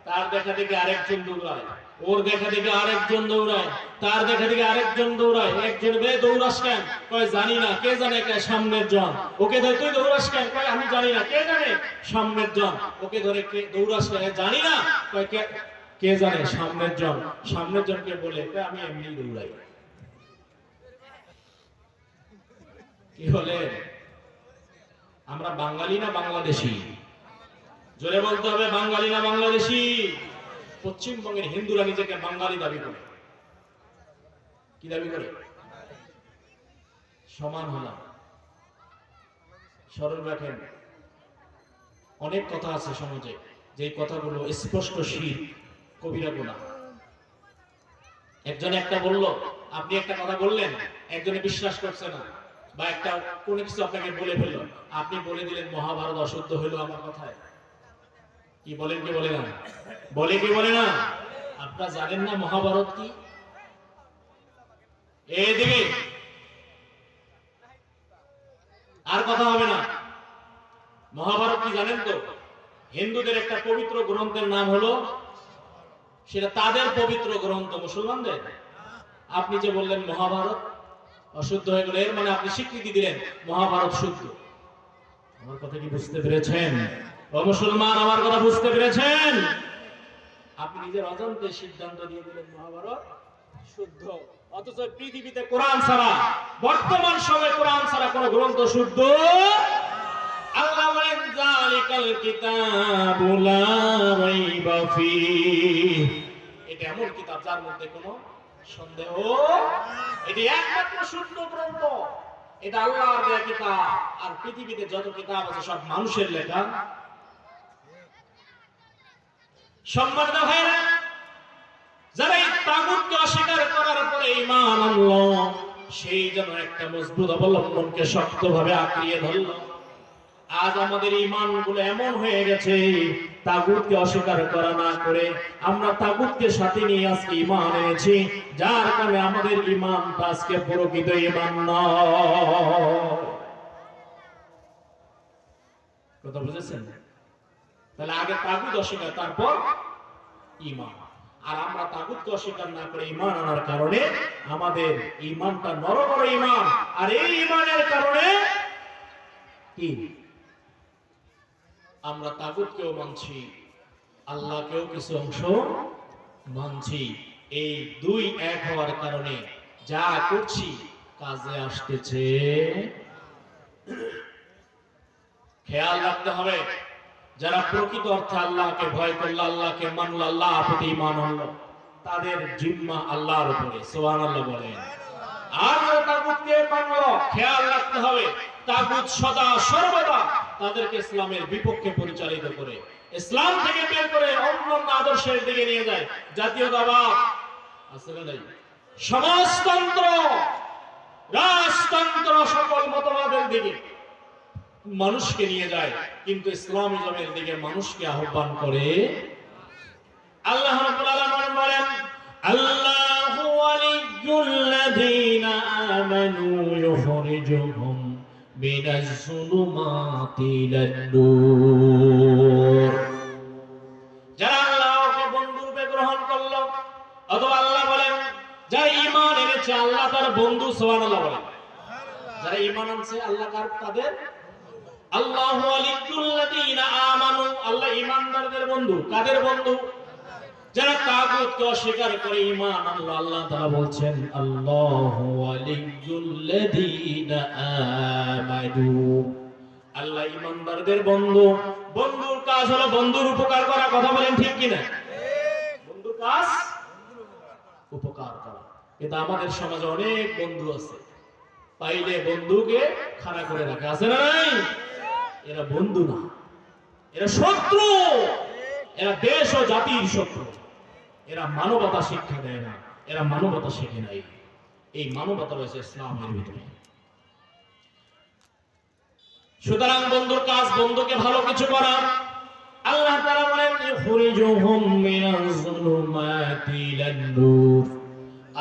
তার দেখা দেখে আরেকজন দৌড়ায়, ওর দেখা দেখে আরেকজন দৌড়ায়, তার দেখা দেখে আরেকজন দৌড়ায়। একজন বে দৌড়াস কেন? কয় জানি না। কে জানে? কে সামনের জন। ওকে ধরে তুই দৌড়াস কেন? কয় আমি জানি না। কে জানে? সামনের জন। ওকে ধরে কে দৌড়াস কেন? জানি না। কয় কে জানে? সামনের জন। সামনের জনকে বলে কয় আমি এমনি দৌড়াই। কি বলে? আমরা বাঙালি না বাংলাদেশি? জোরে বলতে হবে, বাঙালি না বাংলাদেশি? পশ্চিমবঙ্গের হিন্দুরা নিজেকে বাঙালি দাবি করে। কি দাবি করে? সমান হলাম। স্মরণ রাখেন, অনেক কথা আছে সমাজে, যে কথাগুলো স্পষ্ট শিরক, কবিরা গুনাহ। একজনে একটা বলল, আপনি একটা কথা বললেন, একজনে বিশ্বাস করছে না, বা একটা কোন কিছু আপনাকে বলে ফেললো, আপনি বলে দিলেন মহাভারত অশুদ্ধ হইলো আমার কথায়। কি বলেন কি বলে না? বলে কি বলে না? আপনারা জানেন না মহাভারত কি? এইদিকে আর কথা হবে না। মহাভারত কি জানেন তো? হিন্দুদের একটা পবিত্র গ্রন্থের নাম হলো, সেটা তাদের পবিত্র গ্রন্থ, মুসলমানদের। আপনি যে বললেন মহাভারত অশুদ্ধ হয়ে গেল, এর মানে আপনি স্বীকৃতি দিলেন মহাভারত শুদ্ধ। আমার কথা কি বুঝতে পেরেছেন? ও মুসলমান, আমার কথা বুঝতে পেরেছেন? আপনি নিজের অজান্তে সিদ্ধান্ত দিয়ে দিলেন মহাভারত শুদ্ধ, অথচ পৃথিবীতে কোরআন ছাড়া, বর্তমান সময়ে কোরআন ছাড়া কোন গ্রন্থ শুদ্ধ। আল্লাহ বলেন যালিকাল কিতাবু লা রাইবা ফীহ, এটা এমন কিতাব যার মধ্যে কোনো সন্দেহ, এটা একমাত্র শুদ্ধ গ্রন্থ, এটা আল্লাহর দেয়া কিতাব। আর পৃথিবীতে যত কিতাব আছে সব মানুষের লেখা। সম্মানিত ভাইরা, যারা এই তাগুতকে অস্বীকার করার পরে ঈমান আনলো, সেই যেন একটা মজবুত অবলম্বনকে শক্তভাবে আঁকড়িয়ে ধরলো। আজ আমাদের ঈমানগুলো এমন হয়ে গেছে, তাগুতকে অস্বীকার করা না করে আমরা তাগুতকে সাথে নিয়ে আজকে ঈমান এনেছি, যার কারণে আমাদের ঈমানটা আজকে প্রকৃত ঈমান নয়। কথা বুঝেছেন? তাহলে আগে তাগুত অস্বীকার, তারপর ঈমান। আর আমরা তাগুতকে অস্বীকার না করে ঈমান আনার কারণে আমাদের ঈমানটা নরবর ঈমান, আর এই ঈমানের কারণে কি আমরা তাগুতকেও মানছি, আল্লাহকেও কিছু অংশ মানছি। এই দুই এক হওয়ার কারণে যা করছি কাজে আসতেছে। খেয়াল রাখতে হবে, যারা প্রকৃত অর্থে আল্লাহকে ভয় করলো, আল্লাহকে মানলো, আল্লাহর প্রতি ঈমান আনলো, তাদের জিম্মা আল্লাহর উপরে। সুবহানাল্লাহ বলেন। আর যারা তাগুতকে মানলো, খেয়াল রাখতে হবে তাগুত সদা সর্বদা তাদেরকে ইসলামের বিপক্ষে পরিচালিত করে, ইসলাম থেকে বের করে অন্য আদর্শের দিকে নিয়ে যায়। জাতীয়তাবাদ আছে না নাই? সমাজতন্ত্র, রাজতন্ত্র, সকল মতবাদের দিকে মানুষকে নিয়ে যায়, কিন্তু ইসলামিজমের দিকে মানুষকে আহ্বান করে। আল্লাহ রাব্বুল আলামিন বলেন, আল্লাহু ওয়ালিয়্যুল্লাযীনা আমানু ইউখরিজুহুম মিনাজ যুলুমাতি ইলান নূর। যারা আল্লাহকে বন্ধুরূপে গ্রহণ করলো, অথবা আল্লাহ বলেন যারা ঈমান এনেছে আল্লাহ তার বন্ধু। সুবহানাল্লাহ বলেন। যারা ঈমান আনছে আল্লাহ কার? তাদের। আল্লাহু ওয়ালিয়্যুল্লাযীনা আমানু, আল্লাহ ঈমানদারদের বন্ধু। কাদের বন্ধু? যারা তাগুতকে অস্বীকার করে ঈমান আনলো। আল্লাহ তাআলা বলছেন আল্লাহু ওয়ালিয়্যুল্লাযীনা আমানু, আল্লাহ ঈমানদারদের বন্ধু। বন্ধুর কাজ হলো বন্ধুর উপকার করা। কথা বলেন ঠিক কি না? বন্ধুর কাজ উপকার করা। কিন্তু আমাদের সমাজে অনেক বন্ধু আছে, পাইলে বন্ধুকে খাড়া করে রাখে, আছে না নাই? এরা বন্ধু না, এরা শত্রু। এরা দেশ ও জাতির শত্রু। এরা মানবতা শিক্ষা দেয় না, এরা মানবতা শেখে নাই। এই মানবতা রয়েছে ইসলামের ভিতরে। সুতরাং বন্ধুর কাজ বন্ধুকে ভালো কিছু করা। আল্লাহ তাআলা বলেন ইখরিজুহুম মিনাজ যুলুমাতি ইলান নূর।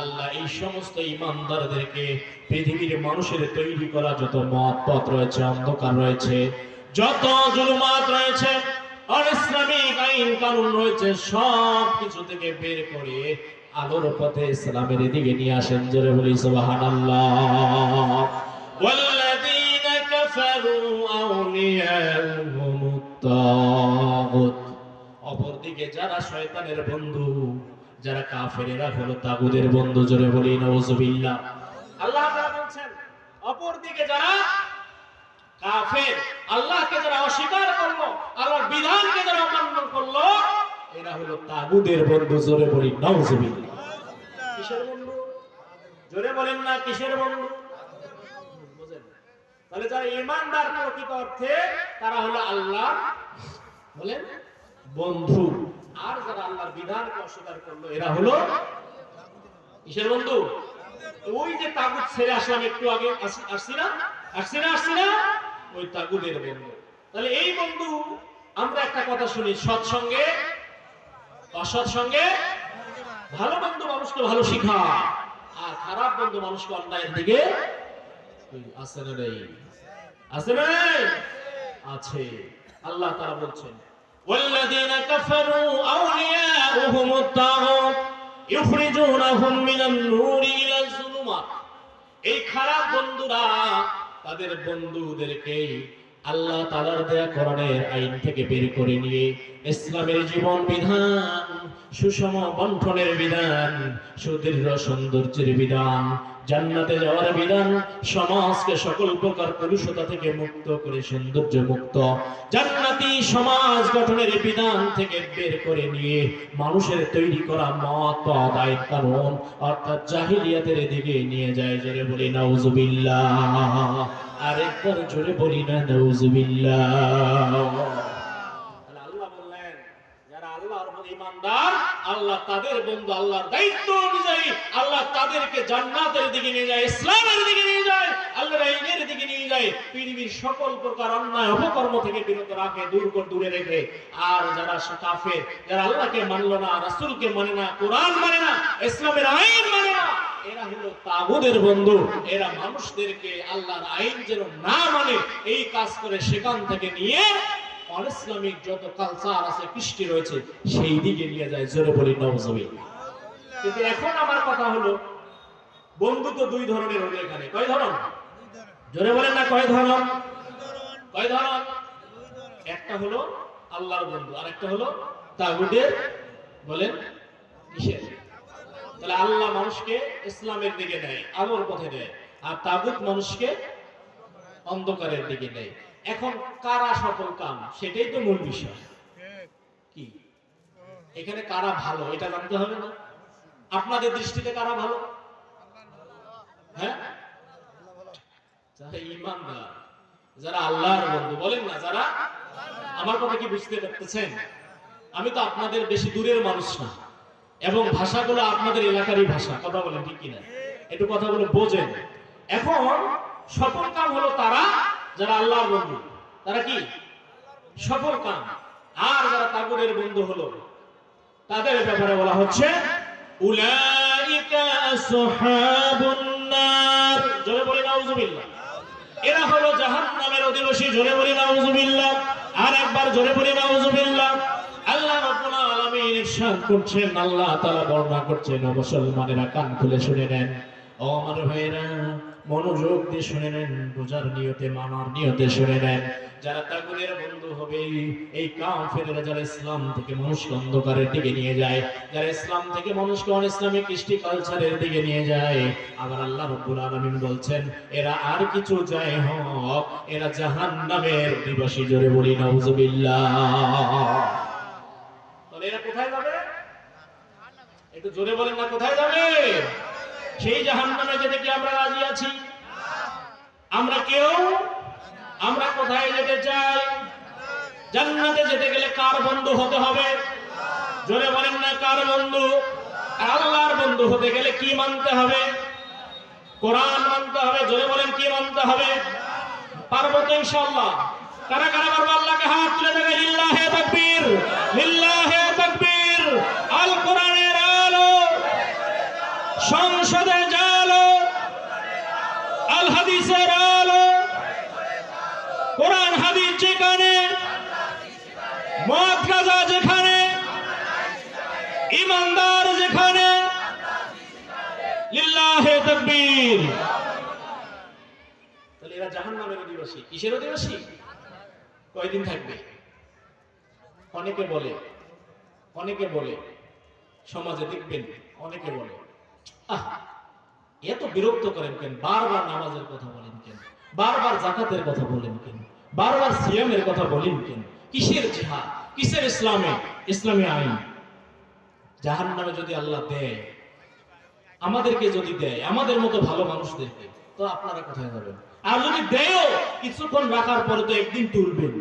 আল্লাহ এই সমস্ত ঈমানদারদেরকে পৃথিবীর মানুষের তৈরি করা যত মত পথ রয়েছে, অন্ধকার রয়েছে, যত জুলুমাত রয়েছে, অনিসলামিক আইন কানুন রয়েছে, সব কিছু থেকে বের করে আলোর পথে ইসলামের দিকে নিয়ে আসেন। জোরে বলি সুবহানাল্লাহ। ওয়াল্লাযীনা কাফারু আউলিয়াউহুমুত তাগুত, অপরদিকে যারা শয়তানের বন্ধু, যারা কাফেরেরা হলো তাগুতের বন্ধু। জোরে বলি নাউযুবিল্লাহ। আল্লাহ তাআলা বলেন অপরদিকে যারা কাফের, আল্লাহকে যারা অস্বীকার করলো, আল্লাহর বিধানকে যারা অমান্য করলো, এরা হলো তাগুতের বন্ধু। জোরে বলি নাউযুবিল্লাহ। কিসের বন্ধু? জোরে বলেন না, কিসের বন্ধু? বুঝেন? তাহলে যারা ঈমানদার প্রকৃত অর্থে, তারা হলো আল্লাহ বলেন বন্ধু। আর যারা আল্লাহর বিধানকে অস্বীকার করলো, এরা হলো কিসের বন্ধু? ওই যে তাগুত ছেড়ে আসলাম একটু আগে, আসছি না ওই তাগুদের বন্ধু। তাহলে এই বন্ধু, আমরা একটা কথা শুনি, সৎসঙ্গে অসৎ সঙ্গে, ভালো বন্ধু মানুষকে ভালো শিখায় আর খারাপ বন্ধু মানুষকে অন্যায়ের দিকে আছে না নেই? আছে না নেই? আছে। আল্লাহ তাআলা বলছেন, ওয়াল্লাযীনা কাফারু আউলিয়াউহুমুত তাগুত ইখরিজুনাহুম মিনান নূরি ইলাজ যুলুমাত। এই খারাপ বন্ধুরা তাদের বন্ধুদেরকে আল্লাহ তাআলার দেয়া কোরআনের আইন থেকে বের করে নিয়ে ইসলামের জীবন বিধান, সুষম বন্টনের বিধান, সুদৃঢ় সৌন্দর্যের বিধান, জান্নাতে যাওয়ার বিধান, সমাজকে সকল প্রকার কলুষতা থেকে মুক্ত করে সৌন্দর্য মুক্ত জান্নাতি সমাজ গঠনের বিধান থেকে বের করে নিয়ে মানুষের তৈরি করা মত পথ আইন কানুন অর্থাৎ জাহিলিয়াতের দিকে নিয়ে যায়। জোরে বলি নাউজুবিল্লাহ। আরেকবার জোরে বলি না নাউজুবিল্লাহ। আল্লাহ বললেন, যারা আল্লাহর উপর ঈমানদার, আল্লাহ তাদের বন্ধু, আল্লাহর দায়িত্ব অনুযায়ী আল্লাহ তাদেরকে জান্নাতের দিকে নিয়ে যায়, ইসলামের দিকে নিয়ে যায়, আল্লাহর আইনের দিকে নিয়ে যায়, পৃথিবীর সকল প্রকার অন্যায় অপকর্ম থেকে বিরত রাখে, দূরে রেখে। আর যারা কাফের, যারা আল্লাহকে মানলো না, রাসূলকে মানে না, কোরআন মানে না, ইসলামের আইন মানে না, এরা হলো তাগুদের বন্ধু। এরা মানুষদেরকে আল্লাহর আইন যেন না মানে এই কাজ করে সেখান থেকে নিয়ে অনিসলামিক যত কালচার আছে, কৃষ্টি রয়েছে, সেই দিকে নিয়ে যায়। জোরে বলি নাউজুবিল্লাহ। কিন্তু এখন আমার কথা হলো, বন্ধু তো দুই ধরনের হলো এখানে। কয় ধরন? জোরে বলেন না, কয় ধরন? কয় ধরন? একটা হলো আল্লাহর বন্ধু, আর একটা হলো তাগুদের। বলেন কিসের? তাহলে আল্লাহ মানুষকে ইসলামের দিকে নেয়, আলোর পথে নেয়, আর তাগুত মানুষকে অন্ধকারের দিকে নেয়। এখন কারা সফল কাম, সেটাই তো মূল বিষয়। কি এখানে কারা ভালো এটা জানতে হবে না? আপনাদের দৃষ্টিতে কারা ভালো? হ্যাঁ, যারা ঈমানদার, যারা আল্লাহর বন্ধু। বলেন না যারা। আমার কথা কি বুঝতে পারতেছেন? আমি তো আপনাদের বেশি দূরের মানুষ না, এবং ভাষাগুলো আপনাদের এলাকারই ভাষা। কথা বলেন ঠিক কিনা? একটু কথাগুলো বোঝেন। এখন সফল কাম হলো তারা যারা আল্লাহর বন্ধু, তারা কি সফল কাম। আর যারা তাগুদের বন্ধু হলো, তাদের ব্যাপারে বলা হচ্ছে উলাইকা আসহাবুন নার। জোরে বলি নাউজুবিল্লাহ। এরা হলো জাহান্নামের অধিবাসী। জোরে বলি নাউজুবিল্লাহ। আর একবার জোরে বলি নাউজুবিল্লাহ। আল্লাহ রাব্বুল আলামিন ইরশাদ করছেন, আল্লাহ তাআলা বর্ণনা করছেন, মুসলমানেরা কান খুলে শুনে নেন, ও আমার ভাইরা মনোযোগ দিয়ে শুনে নেন, বোঝার নিয়তে, মানার নিয়তে শুনে নেন। যারা তাগুদের বন্ধু হবে, এই কাফেররা যারা ইসলাম থেকে মানুষকে অন্ধকারের দিকে নিয়ে যায়, যারা ইসলাম থেকে মানুষকে অনিসলামিক কৃষ্টি কালচারের দিকে নিয়ে যায়, আবার আল্লাহ রাব্বুল আলামিন বলছেন এরা আর কিছু যাই হোক, এরা জাহান্নামের অধিবাসী। জোরে বলি নাউজুবিল্লাহ। তাহলে এরা কোথায় যাবে? একটু জোরে বলেন না, কোথায় যাবে? সেই জাহান্নামে যেতে কি আমরা রাজি আছি? আমরা কেউ? আমরা কোথায় যেতে চাই? জান্নাতে যেতে গেলে কার বন্ধু হতে হবে? জোরে বলেন না, কার বন্ধু? আল্লাহর বন্ধু হতে গেলে কি মানতে হবে? কোরআন মানতে হবে। জোরে বলেন কি মানতে হবে? পারবো তো ইনশাআল্লাহ। কারা কারা পারবো? আল্লাহকে হাত তুলে দেখে লিল্লাহে তাকবীর, লিল্লাহে তাকবীর। আল কোরআনের আলো সংসদে জালো, আল হাদিসের আলো, কোরআন হাদিস যেখানে, মদ গাঁজা যেখানে, ঈমানদার যেখানে, লিল্লাহে তাকবীর। তাহলে এরা জাহান্নামের অধিবাসী। কিসের অধিবাসী? কয়দিন থাকবে? অনেকে বলে সমাজে দেখবেন, অনেকে বলে এত বিরক্ত করেন কেন, বারবার নামাজের কথা বলেন কেন, বারবার যাকাতের কথা বলেন কেন, বারবার সিয়ামের কথা বলেন কেন, কিসের জিহাদ, কিসের ইসলামী আইন? জাহান্নামে যদি আল্লাহ দেয়, আমাদেরকে যদি দেয়, আমাদের মতো ভালো মানুষদেরকে, তো আপনারা কোথায় যাবেন? আর যদি দেয়ও, কিছুক্ষণ রাখার পরে তো একদিন তুলবেন।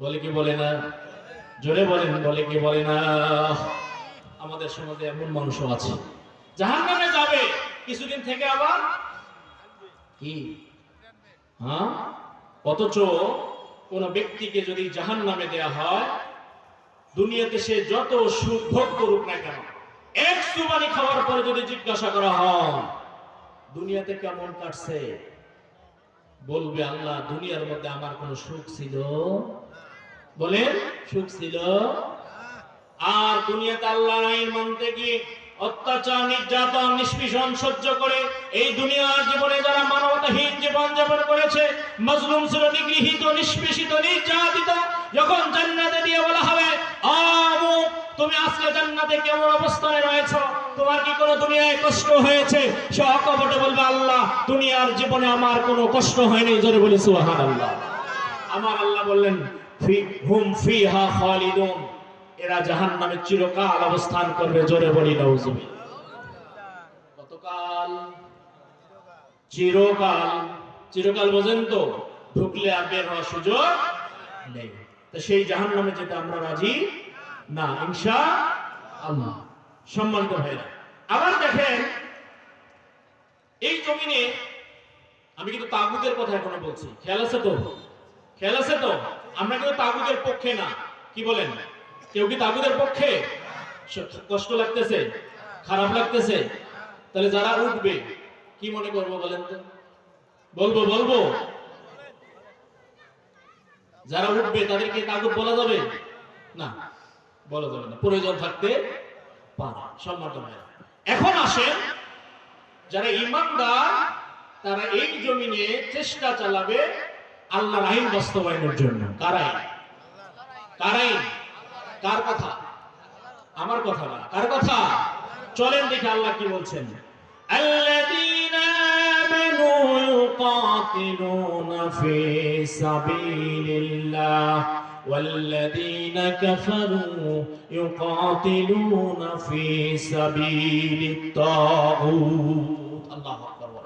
বলে কি বলে না? জোরে বলেন, বলে কি বলে না? আমাদের সমাজে এমন মানুষও আছে জাহান্নামে যাবে, কিছুদিন থেকে আবার কি হ্যাঁ, অথচ কোন ব্যক্তিকে যদি জাহান্নামে দেয়া হয়, দুনিয়াতে সে যত সুখ ভোগ করুক না কেন, এক সুবানি খাওয়ার পরে যদি জিজ্ঞাসা করা হয় দুনিয়াতে কেমন কাটছে, বলবে আল্লাহ দুনিয়ার মধ্যে আমার কোন সুখ ছিল? বলেন সুখ ছিল? আর দুনিয়াতে আল্লাহর আইন মানতে গিয়ে অত্যাচার, নির্যাতন, নিষ্পীষণ সহ্য করে এই দুনিয়ার জীবনে যারা মানবতাহীন জীবন যাপন করেছে, মজলুম ছিল, নিগৃহীত, নিষ্পেষিত, নির্যাতিত, যখন জান্নাতে দিয়ে বলা হবে আমুক তুমি আজকে জান্নাতে কেমন অবস্থানে রয়েছো, তোমার কি কোনো দুনিয়ায় কষ্ট হয়েছে? সে অকপটে বলবে আল্লাহ দুনিয়ার জীবনে আমার কোনো কষ্ট হয়নি। জোরে বলি সুবহানাল্লাহ। আমার আল্লাহ বললেন হুম ফিহা খালিদুন, এরা জাহান্নামে চিরকাল অবস্থান করবে। জোরে বলি নাউজুবিল্লাহ। কতকাল? চিরকাল। চিরকাল বোঝেন তো? ঢুকলে আর বের হওয়ার সুযোগ নেই। তো সেই জাহান্নামে যেতে আমরা রাজি না, ইনশাআল্লাহ। সম্মানিত ভাইরা, আবার দেখেন এই জমিনে আমি কিন্তু তাগুতের কথা এখনো বলছি, খেয়াল আছে তো? খেয়াল আছে তো? আমরা কিন্তু তাগুতের পক্ষে না। কি বলেন? কেউ কি তাগুতের পক্ষে? কষ্ট লাগতেছে, খারাপ লাগতেছে? তাহলে যারা উঠবে কি মনে করবো বলেন তো? বলবো যারা উঠবে তাদেরকে তাগুত বলা যাবে না? বলা যাবে না, প্রয়োজন থাকতে পারে। সম্মানিত ভাইরা, এখন আসেন যারা ঈমানদার তারা এই জমিনে চেষ্টা চালাবে আল্লাহর আইন বাস্তবায়নের জন্য। কার আইন? কার আইন? কার কথা? আমার কথা না, কার কথা? চলেন দেখি আল্লাহ কি বলছেন। আল্লাযীনা আমানু ইউকাতিলুনা ফি সাবিলিল্লাহ ওয়াল্লাযীনা কাফারু ইউকাতিলুনা ফি সাবিলিত তাগুত। আল্লাহু আকবার।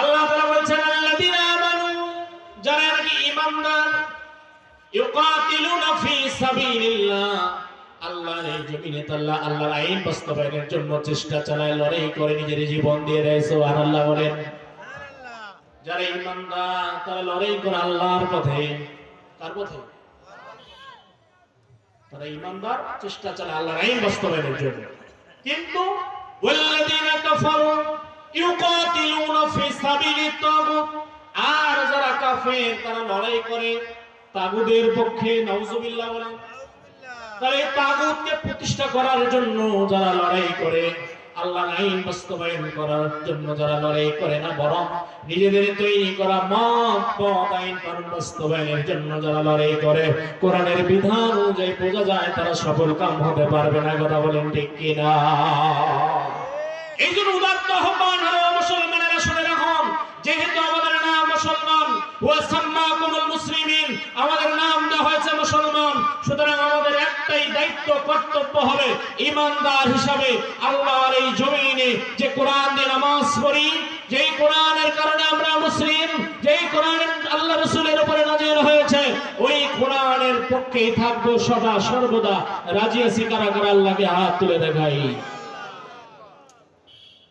আল্লাহ তাআলা বলছেন আল্লাযীনা আমানু, যারা নাকি ঈমানদার, ইউকাতিলুনা ফি সাবিলিল্লাহ, আল্লাহর এই জমিনে আল্লাহর আইন বাস্তবায়নের জন্য চেষ্টা চালায়, লড়াই করে, নিজের জীবন দিয়ে দেয়। সুবহানাল্লাহ বলেন। যারা ঈমানদার তারা লড়াই করে আল্লাহর পথে। কার পথে? তারা ঈমানদার, চেষ্টা চালায় আল্লাহর আইন বাস্তবায়নের জন্য। কিন্তু ওয়াল্লাযীনা কাফারু ইউকাতিলুনা ফি সাবিলিত তাগুত, আর যারা কাফের তারা লড়াই করে তাগুতের পক্ষে। নাউজুবিল্লাহ বলেন। তারা এই তাগুতকে প্রতিষ্ঠা করার জন্য যারা লড়াই করে, আল্লাহর আইন বাস্তবায়ন করার জন্য যারা লড়াই করে না, বরং নিজেদের তৈরি করা মত পথ আইন কানুন বাস্তবায়নের জন্য যারা লড়াই করে, কোরআনের বিধান অনুযায়ী বোঝা যায় তারা সফল কাম হতে পারবে না। কথা বলেন ঠিক কিনা? এই জন্য উদাত্ত আহ্বান হলো মুসলমানেরা শুনে রাখুন, যেহেতু আমাদের নাম মুসলমান, ওয়া সাম্মাকুমুল মুসলিমিন, আমাদের নাম দেওয়া হয়েছে মুসলমান, সুতরাং আমাদের একটাই দায়িত্ব, কর্তব্য হবে ঈমানদার হিসাবে আল্লাহর এই জমিনে যে কোরআন দিয়ে নামাজ পড়ি, যেই কোরআনের কারণে আমরা মুসলিম, যেই কোরআন আল্লাহ রাসূলের উপরে নাযিল হয়েছে, ওই কোরআনের পক্ষেই থাকবো সদা সর্বদা। রাজি আছি কারা কারা? আল্লাহকে হাত তুলে দেখাই।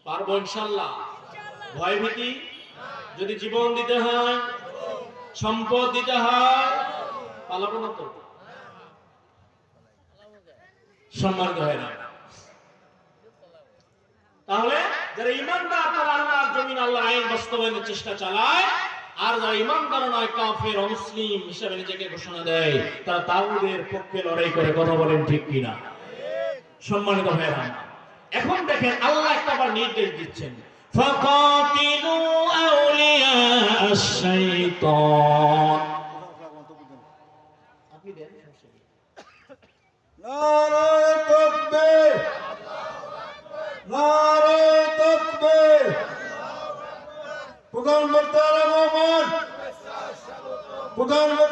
পারবো ইনশাআল্লাহ? ভয় ভীতি? যদি জীবন দিতে হয়, সম্পদ দিতে হয়, পালাবো না তো? সম্মানিত হয় না? তাহলে যারা ঈমানদার তারা আল্লাহর জমিন আল্লাহর আইন বাস্তবায়নের চেষ্টা চালায়, আর যারা ঈমানদার নয়, কাফের, অমুসলিম হিসেবে নিজেকে ঘোষণা দেয়, তারা তাগুতের পক্ষে লড়াই করে। কথা বলেন ঠিক কিনা? সম্মানিত ভাইরা, এখন দেখেন আল্লাহ একটা আবার নির্দেশ দিচ্ছেন, ফাকাতিলু আউলিয়া আশ-শাইতান। আপনি দেন। নারে তাকবীর, নারে তাকবীর। প্রধানমন্ত্রী রহমান, প্রধানমন্ত্রী